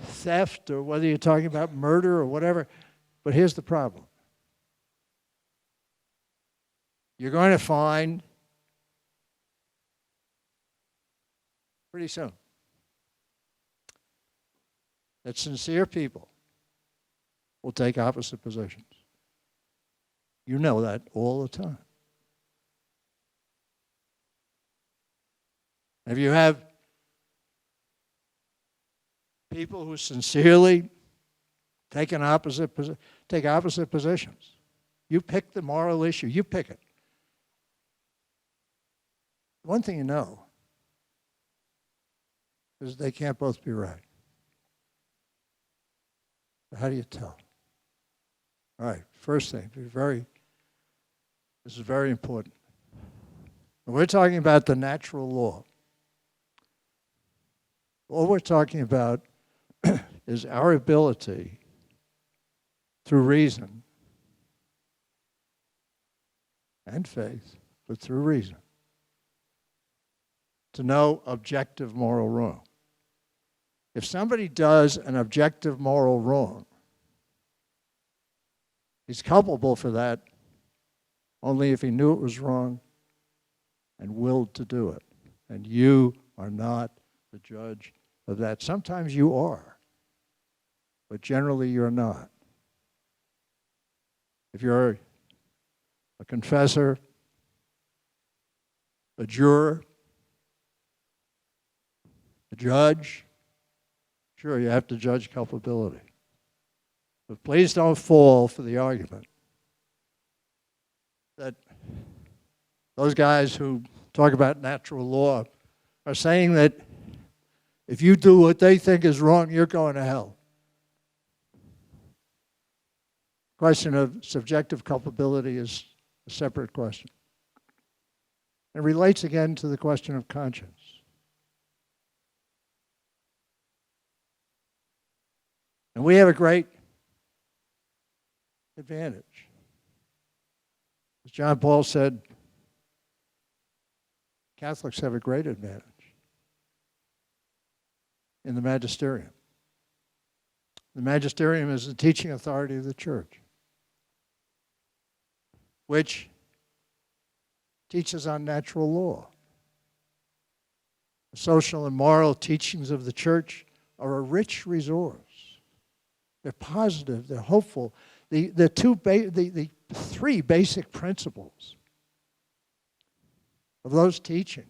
theft or whether you're talking about murder or whatever. But here's the problem. You're going to find pretty soon that sincere people will take opposite positions. You know that all the time. If you have people who sincerely take opposite positions, you pick the moral issue, you pick it. One thing you know is they can't both be right. How do you tell? All right, first thing, this is very important. When we're talking about the natural law, All we're talking about is our ability through reason and faith, but through reason, to know objective moral wrong. If somebody does an objective moral wrong, he's culpable for that only if he knew it was wrong and willed to do it. And you are not the judge of that. Sometimes you are, but generally you're not. If you're a confessor, a juror, a judge, sure, you have to judge culpability. But please don't fall for the argument that those guys who talk about natural law are saying that if you do what they think is wrong, you're going to hell. Question of subjective culpability is a separate question. It relates again to the question of conscience. And we have a great advantage. As John Paul said, Catholics have a great advantage in the magisterium. The magisterium is the teaching authority of the church, which teaches on natural law. The social and moral teachings of the church are a rich resource. They're positive, they're hopeful. The three basic principles of those teachings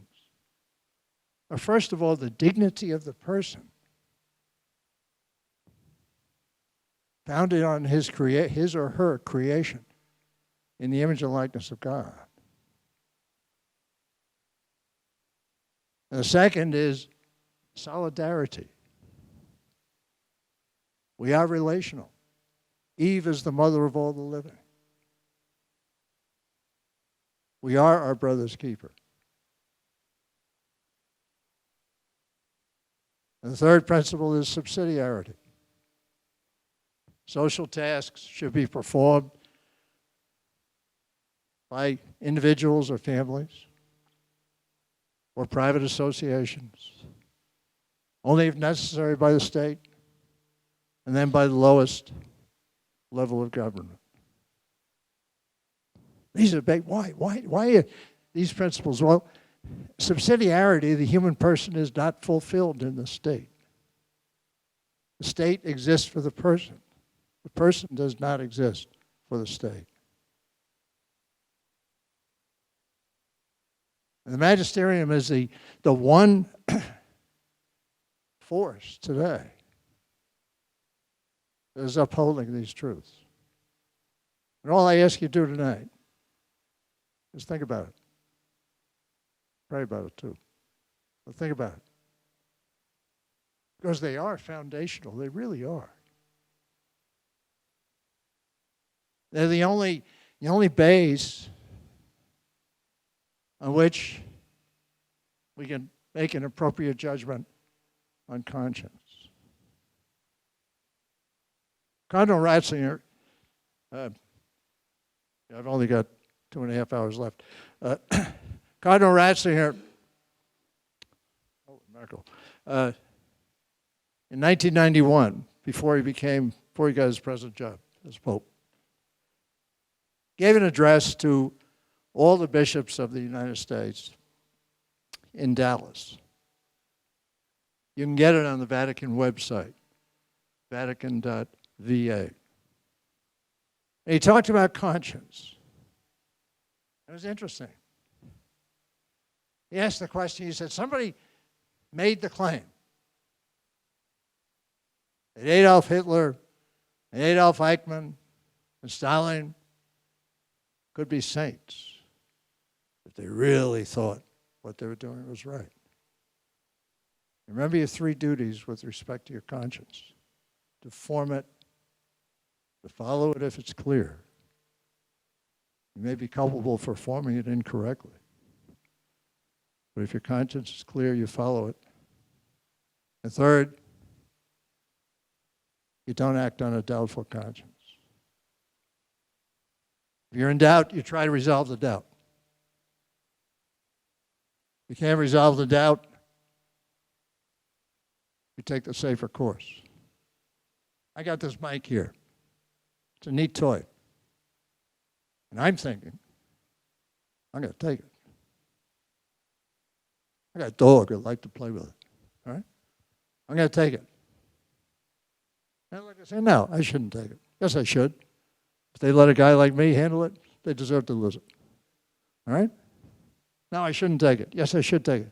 are, first of all, the dignity of the person, founded on his or her creation in the image and likeness of God. And the second is solidarity. We are relational. Eve is the mother of all the living. We are our brother's keeper. And the third principle is subsidiarity. Social tasks should be performed by individuals or families or private associations, only if necessary by the state, and then by the lowest level of government. These are big. Why are these principles? Well, subsidiarity, the human person is not fulfilled in the state. The state exists for the person. The person does not exist for the state. And the magisterium is the one force today that is upholding these truths. And all I ask you to do tonight is think about it. Pray about it too. But think about it. Because they are foundational. They really are. They're the only base on which we can make an appropriate judgment on conscience. Cardinal Ratzinger, I've only got 2.5 hours left. Cardinal Ratzinger, in 1991, before he got his present job as Pope, gave an address to all the bishops of the United States in Dallas. You can get it on the Vatican website, vatican.va. And he talked about conscience. It was interesting. He asked the question, he said, somebody made the claim that Adolf Hitler and Adolf Eichmann and Stalin could be saints if they really thought what they were doing was right. Remember your three duties with respect to your conscience: to form it, to follow it if it's clear. You may be culpable for forming it incorrectly, but if your conscience is clear, you follow it. And third, you don't act on a doubtful conscience. If you're in doubt, you try to resolve the doubt. If you can't resolve the doubt, you take the safer course. I got this mic here. It's a neat toy. And I'm thinking, I'm going to take it. I got a dog that like to play with it. All right? I'm going to take it. And like I say, no, I shouldn't take it. Yes, I should. If they let a guy like me handle it, they deserve to lose it. All right? No, I shouldn't take it. Yes, I should take it.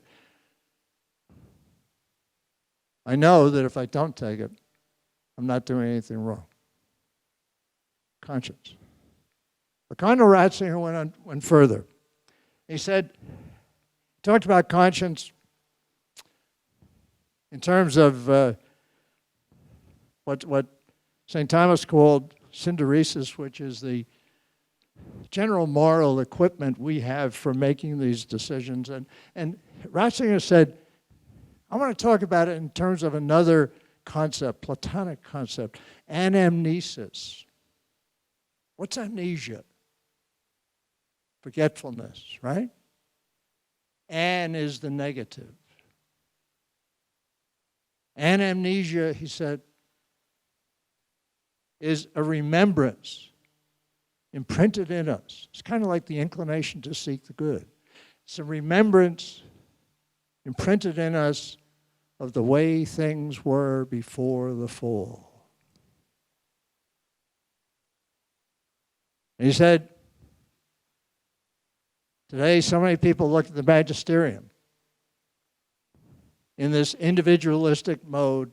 I know that if I don't take it, I'm not doing anything wrong. Conscience. But Cardinal Ratzinger went further. He said, talked about conscience in terms of what St. Thomas called synderesis, which is the general moral equipment we have for making these decisions. And Ratzinger said, I want to talk about it in terms of another concept, Platonic concept, anamnesis. What's amnesia? Forgetfulness, right? An is the negative. Anamnesia, he said, is a remembrance imprinted in us. It's kind of like the inclination to seek the good. It's a remembrance imprinted in us of the way things were before the fall. And he said, today so many people look at the magisterium in this individualistic mode,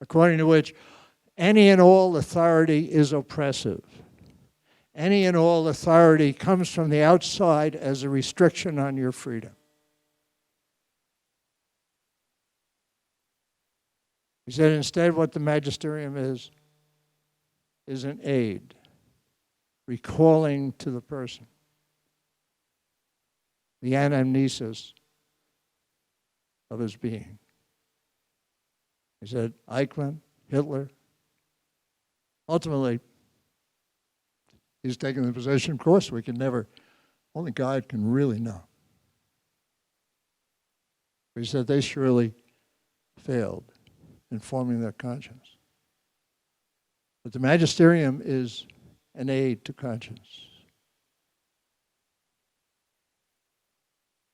according to which any and all authority is oppressive. Any and all authority comes from the outside as a restriction on your freedom. He said instead what the magisterium is an aid, recalling to the person the anamnesis of his being. He said Eichmann, Hitler, ultimately, he's taken the position, of course, we can never, only God can really know. But he said they surely failed in forming their conscience. But the magisterium is an aid to conscience.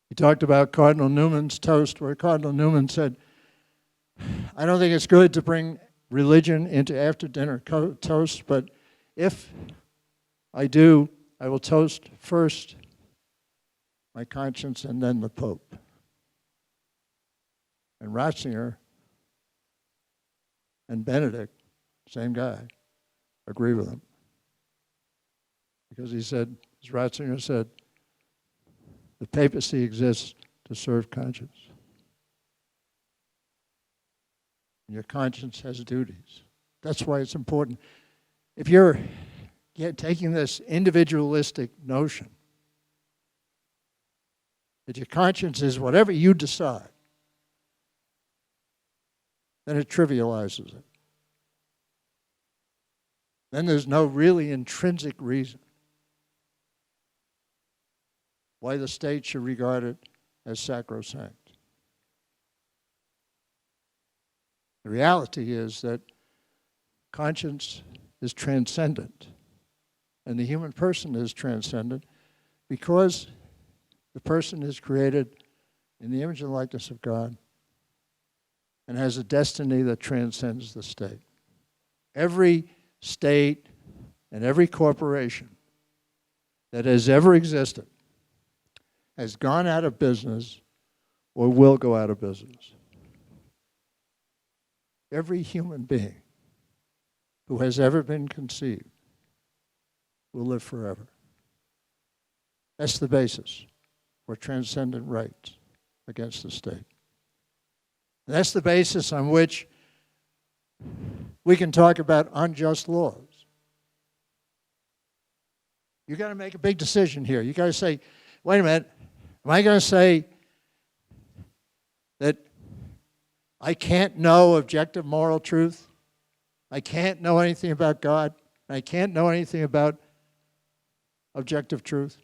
He talked about Cardinal Newman's toast, where Cardinal Newman said, I don't think it's good to bring religion into after-dinner toast, but if I do, I will toast first my conscience and then the Pope. And Ratzinger and Benedict, same guy, agree with him. Because he said, as Ratzinger said, the papacy exists to serve conscience. And your conscience has duties. That's why it's important. If you're taking this individualistic notion that your conscience is whatever you decide, then it trivializes it. Then there's no really intrinsic reason why the state should regard it as sacrosanct. The reality is that conscience is transcendent, and the human person is transcendent because the person is created in the image and likeness of God and has a destiny that transcends the state. Every state and every corporation that has ever existed has gone out of business or will go out of business. Every human being who has ever been conceived will live forever. That's the basis for transcendent rights against the state. And that's the basis on which we can talk about unjust laws. You've got to make a big decision here. You've got to say, wait a minute, am I going to say that I can't know objective moral truth. I can't know anything about God. I can't know anything about objective truth.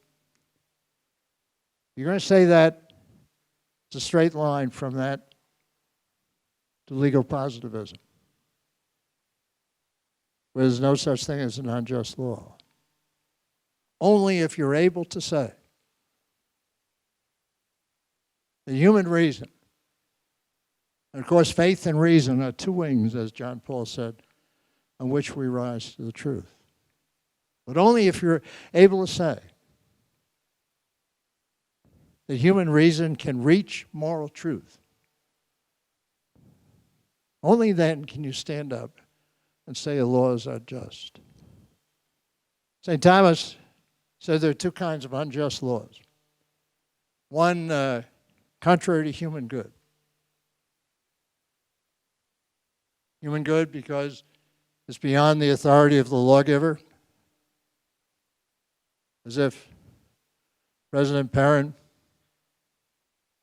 You're going to say that, it's a straight line from that to legal positivism, where there's no such thing as an unjust law. Only if you're able to say the human reason, and of course faith and reason are two wings, as John Paul said, on which we rise to the truth. But only if you're able to say that human reason can reach moral truth. Only then can you stand up and say a law is unjust. St. Thomas said there are two kinds of unjust laws. One, contrary to human good. Human good because it's beyond the authority of the lawgiver. As if President Perrin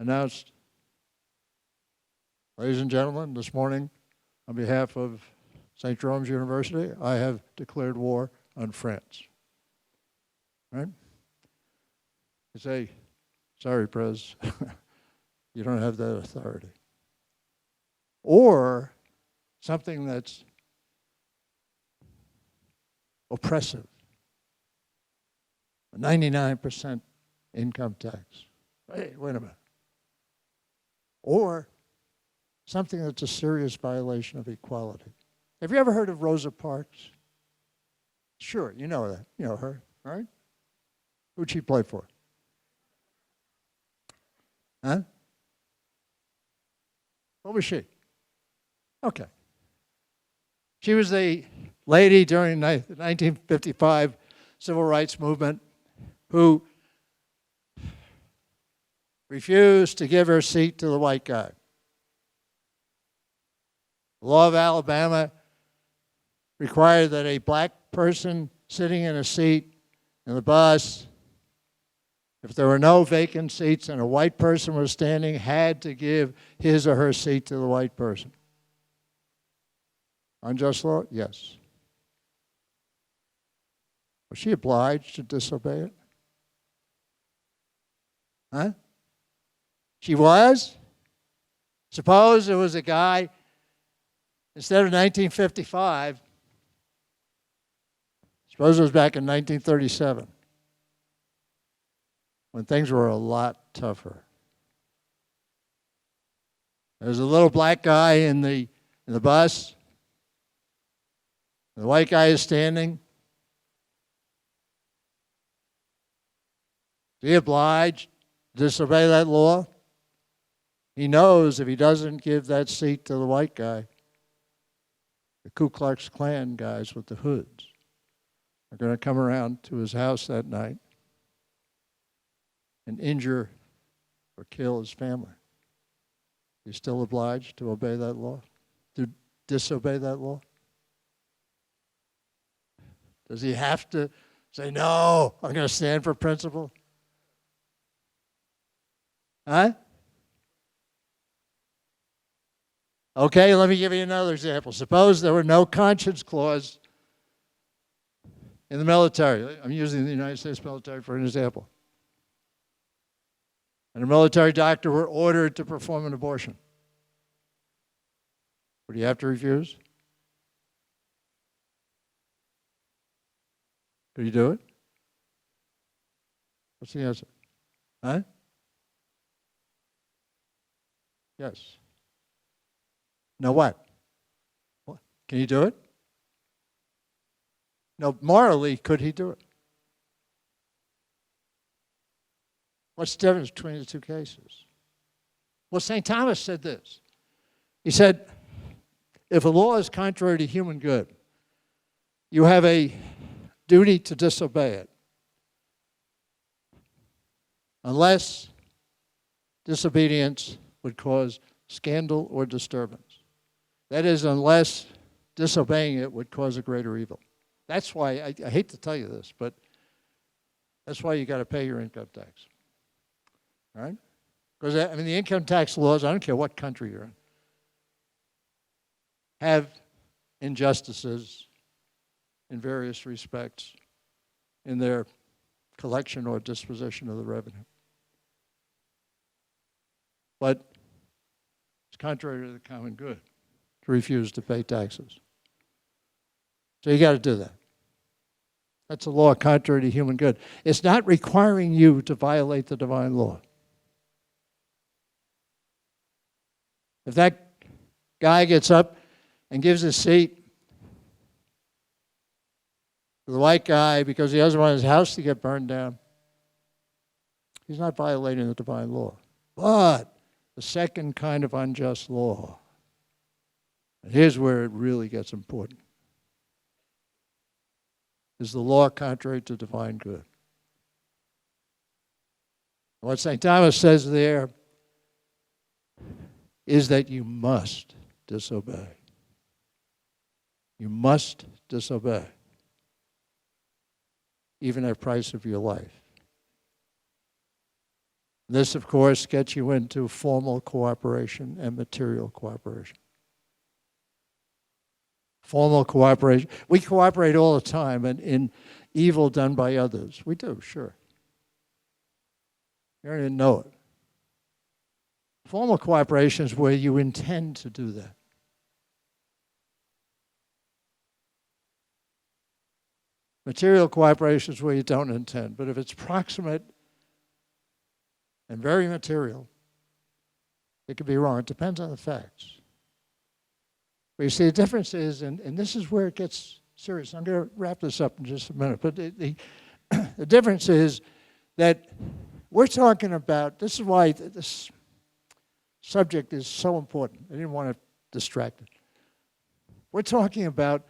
announced, ladies and gentlemen, this morning, on behalf of St. Jerome's University, I have declared war on France. Right? You say, sorry, Prez, you don't have that authority. Or something that's oppressive. A 99% income tax. Hey, wait a minute. Or something that's a serious violation of equality. Have you ever heard of Rosa Parks? Sure, you know that. You know her, right? Who'd she play for? Huh? What was she? Okay. She was the lady during the 1955 Civil Rights Movement who refused to give her seat to the white guy. The law of Alabama required that a black person sitting in a seat in the bus, if there were no vacant seats and a white person was standing, had to give his or her seat to the white person. Unjust law? Yes. Was she obliged to disobey it? Huh? She was? Suppose there was a guy, instead of 1955, suppose it was back in 1937, when things were a lot tougher. There was a little black guy in the bus. The white guy is standing. Is he obliged to disobey that law? He knows if he doesn't give that seat to the white guy, the Ku Klux Klan guys with the hoods are going to come around to his house that night and injure or kill his family. He's still obliged to obey that law, to disobey that law? Does he have to say, no, I'm going to stand for principle? Huh? Okay, let me give you another example. Suppose there were no conscience clause in the military. I'm using the United States military for an example. And a military doctor were ordered to perform an abortion. Would he have to refuse? Could he do it? What's the answer? Huh? Yes. No what? What? Can he do it? No, morally, could he do it? What's the difference between the two cases? Well, St. Thomas said this. He said, if a law is contrary to human good, you have a duty to disobey it, unless disobedience would cause scandal or disturbance. That is, unless disobeying it would cause a greater evil. That's why, I hate to tell you this, but that's why you got to pay your income tax. All right? Because, I mean, the income tax laws, I don't care what country you're in, have injustices in various respects in their collection or disposition of the revenue. But it's contrary to the common good to refuse to pay taxes. So you got to do that. That's a law contrary to human good. It's not requiring you to violate the divine law. If that guy gets up and gives his seat to the white guy because he doesn't want his house to get burned down, he's not violating the divine law. But the second kind of unjust law, and here's where it really gets important, is the law contrary to divine good. What St. Thomas says there is that you must disobey. You must disobey, even at the price of your life. This, of course, gets you into formal cooperation and material cooperation. Formal cooperation. We cooperate all the time in evil done by others. We do, sure. You don't even know it. Formal cooperation is where you intend to do that. Material cooperation is where you don't intend. But if it's proximate and very material, it could be wrong. It depends on the facts. But you see, the difference is, and this is where it gets serious. I'm going to wrap this up in just a minute. But the difference is that we're talking about, this is why this subject is so important. I didn't want to distract it. We're talking about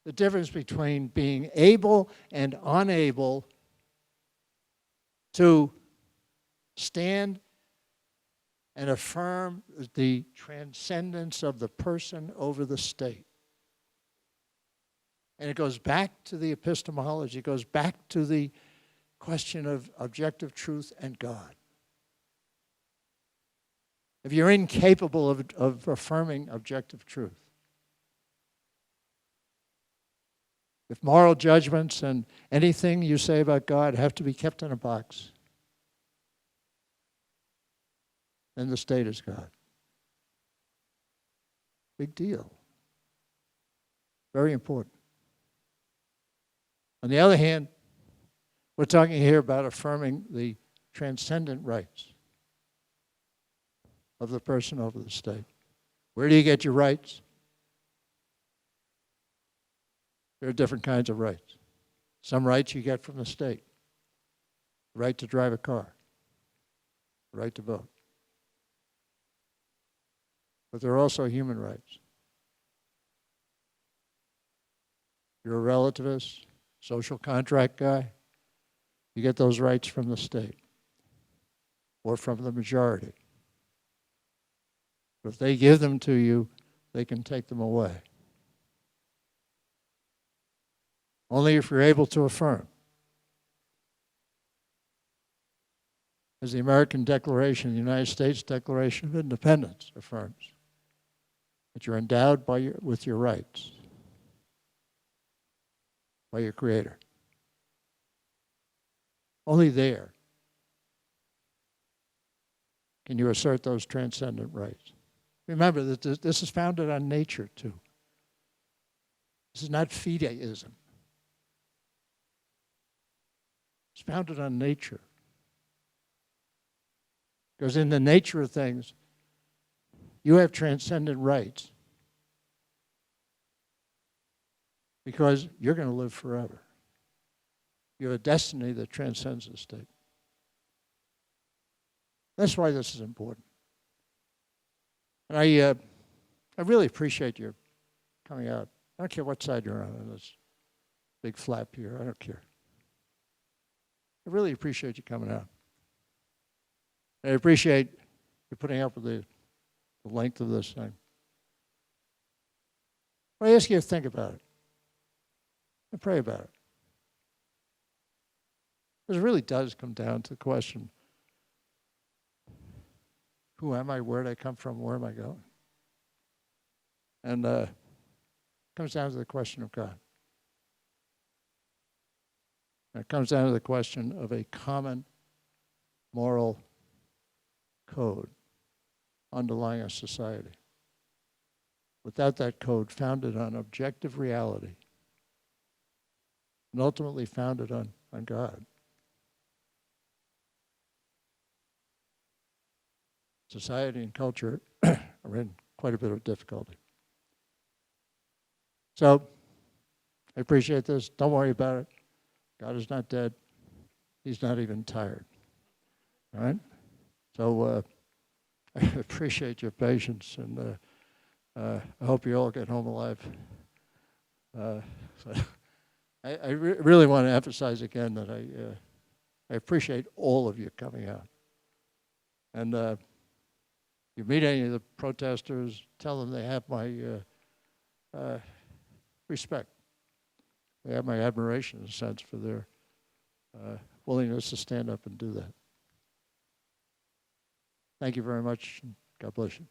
the difference between being able and unable to stand and affirm the transcendence of the person over the state. And it goes back to the epistemology. It goes back to the question of objective truth and God. If you're incapable of affirming objective truth, if moral judgments and anything you say about God have to be kept in a box, then the state is God. Big deal. Very important. On the other hand, we're talking here about affirming the transcendent rights of the person over the state. Where do you get your rights? There are different kinds of rights. Some rights you get from the state. The right to drive a car. The right to vote. But there are also human rights. You're a relativist, social contract guy, you get those rights from the state or from the majority. But if they give them to you, they can take them away. Only if you're able to affirm. As the American Declaration, the United States Declaration of Independence affirms, that you're endowed with your rights by your Creator. Only there can you assert those transcendent rights. Remember that this is founded on nature, too. This is not fideism. It's founded on nature. Because in the nature of things, you have transcendent rights because you're going to live forever. You have a destiny that transcends the state. That's why this is important. And I really appreciate your coming out. I don't care what side you're on this big flap here. I don't care. I really appreciate you coming out. I appreciate you putting up with the length of this thing. I ask you to think about it and pray about it. Because it really does come down to the question, who am I, where did I come from, where am I going? And it comes down to the question of God. And it comes down to the question of a common moral code underlying our society. Without that code founded on objective reality and ultimately founded on God, society and culture are in quite a bit of difficulty. So, I appreciate this. Don't worry about it. God is not dead. He's not even tired. All right? So, I appreciate your patience, and I hope you all get home alive. So I really want to emphasize again that I appreciate all of you coming out. And you meet any of the protesters, tell them they have my respect. They have my admiration, in a sense, for their willingness to stand up and do that. Thank you very much. God bless you.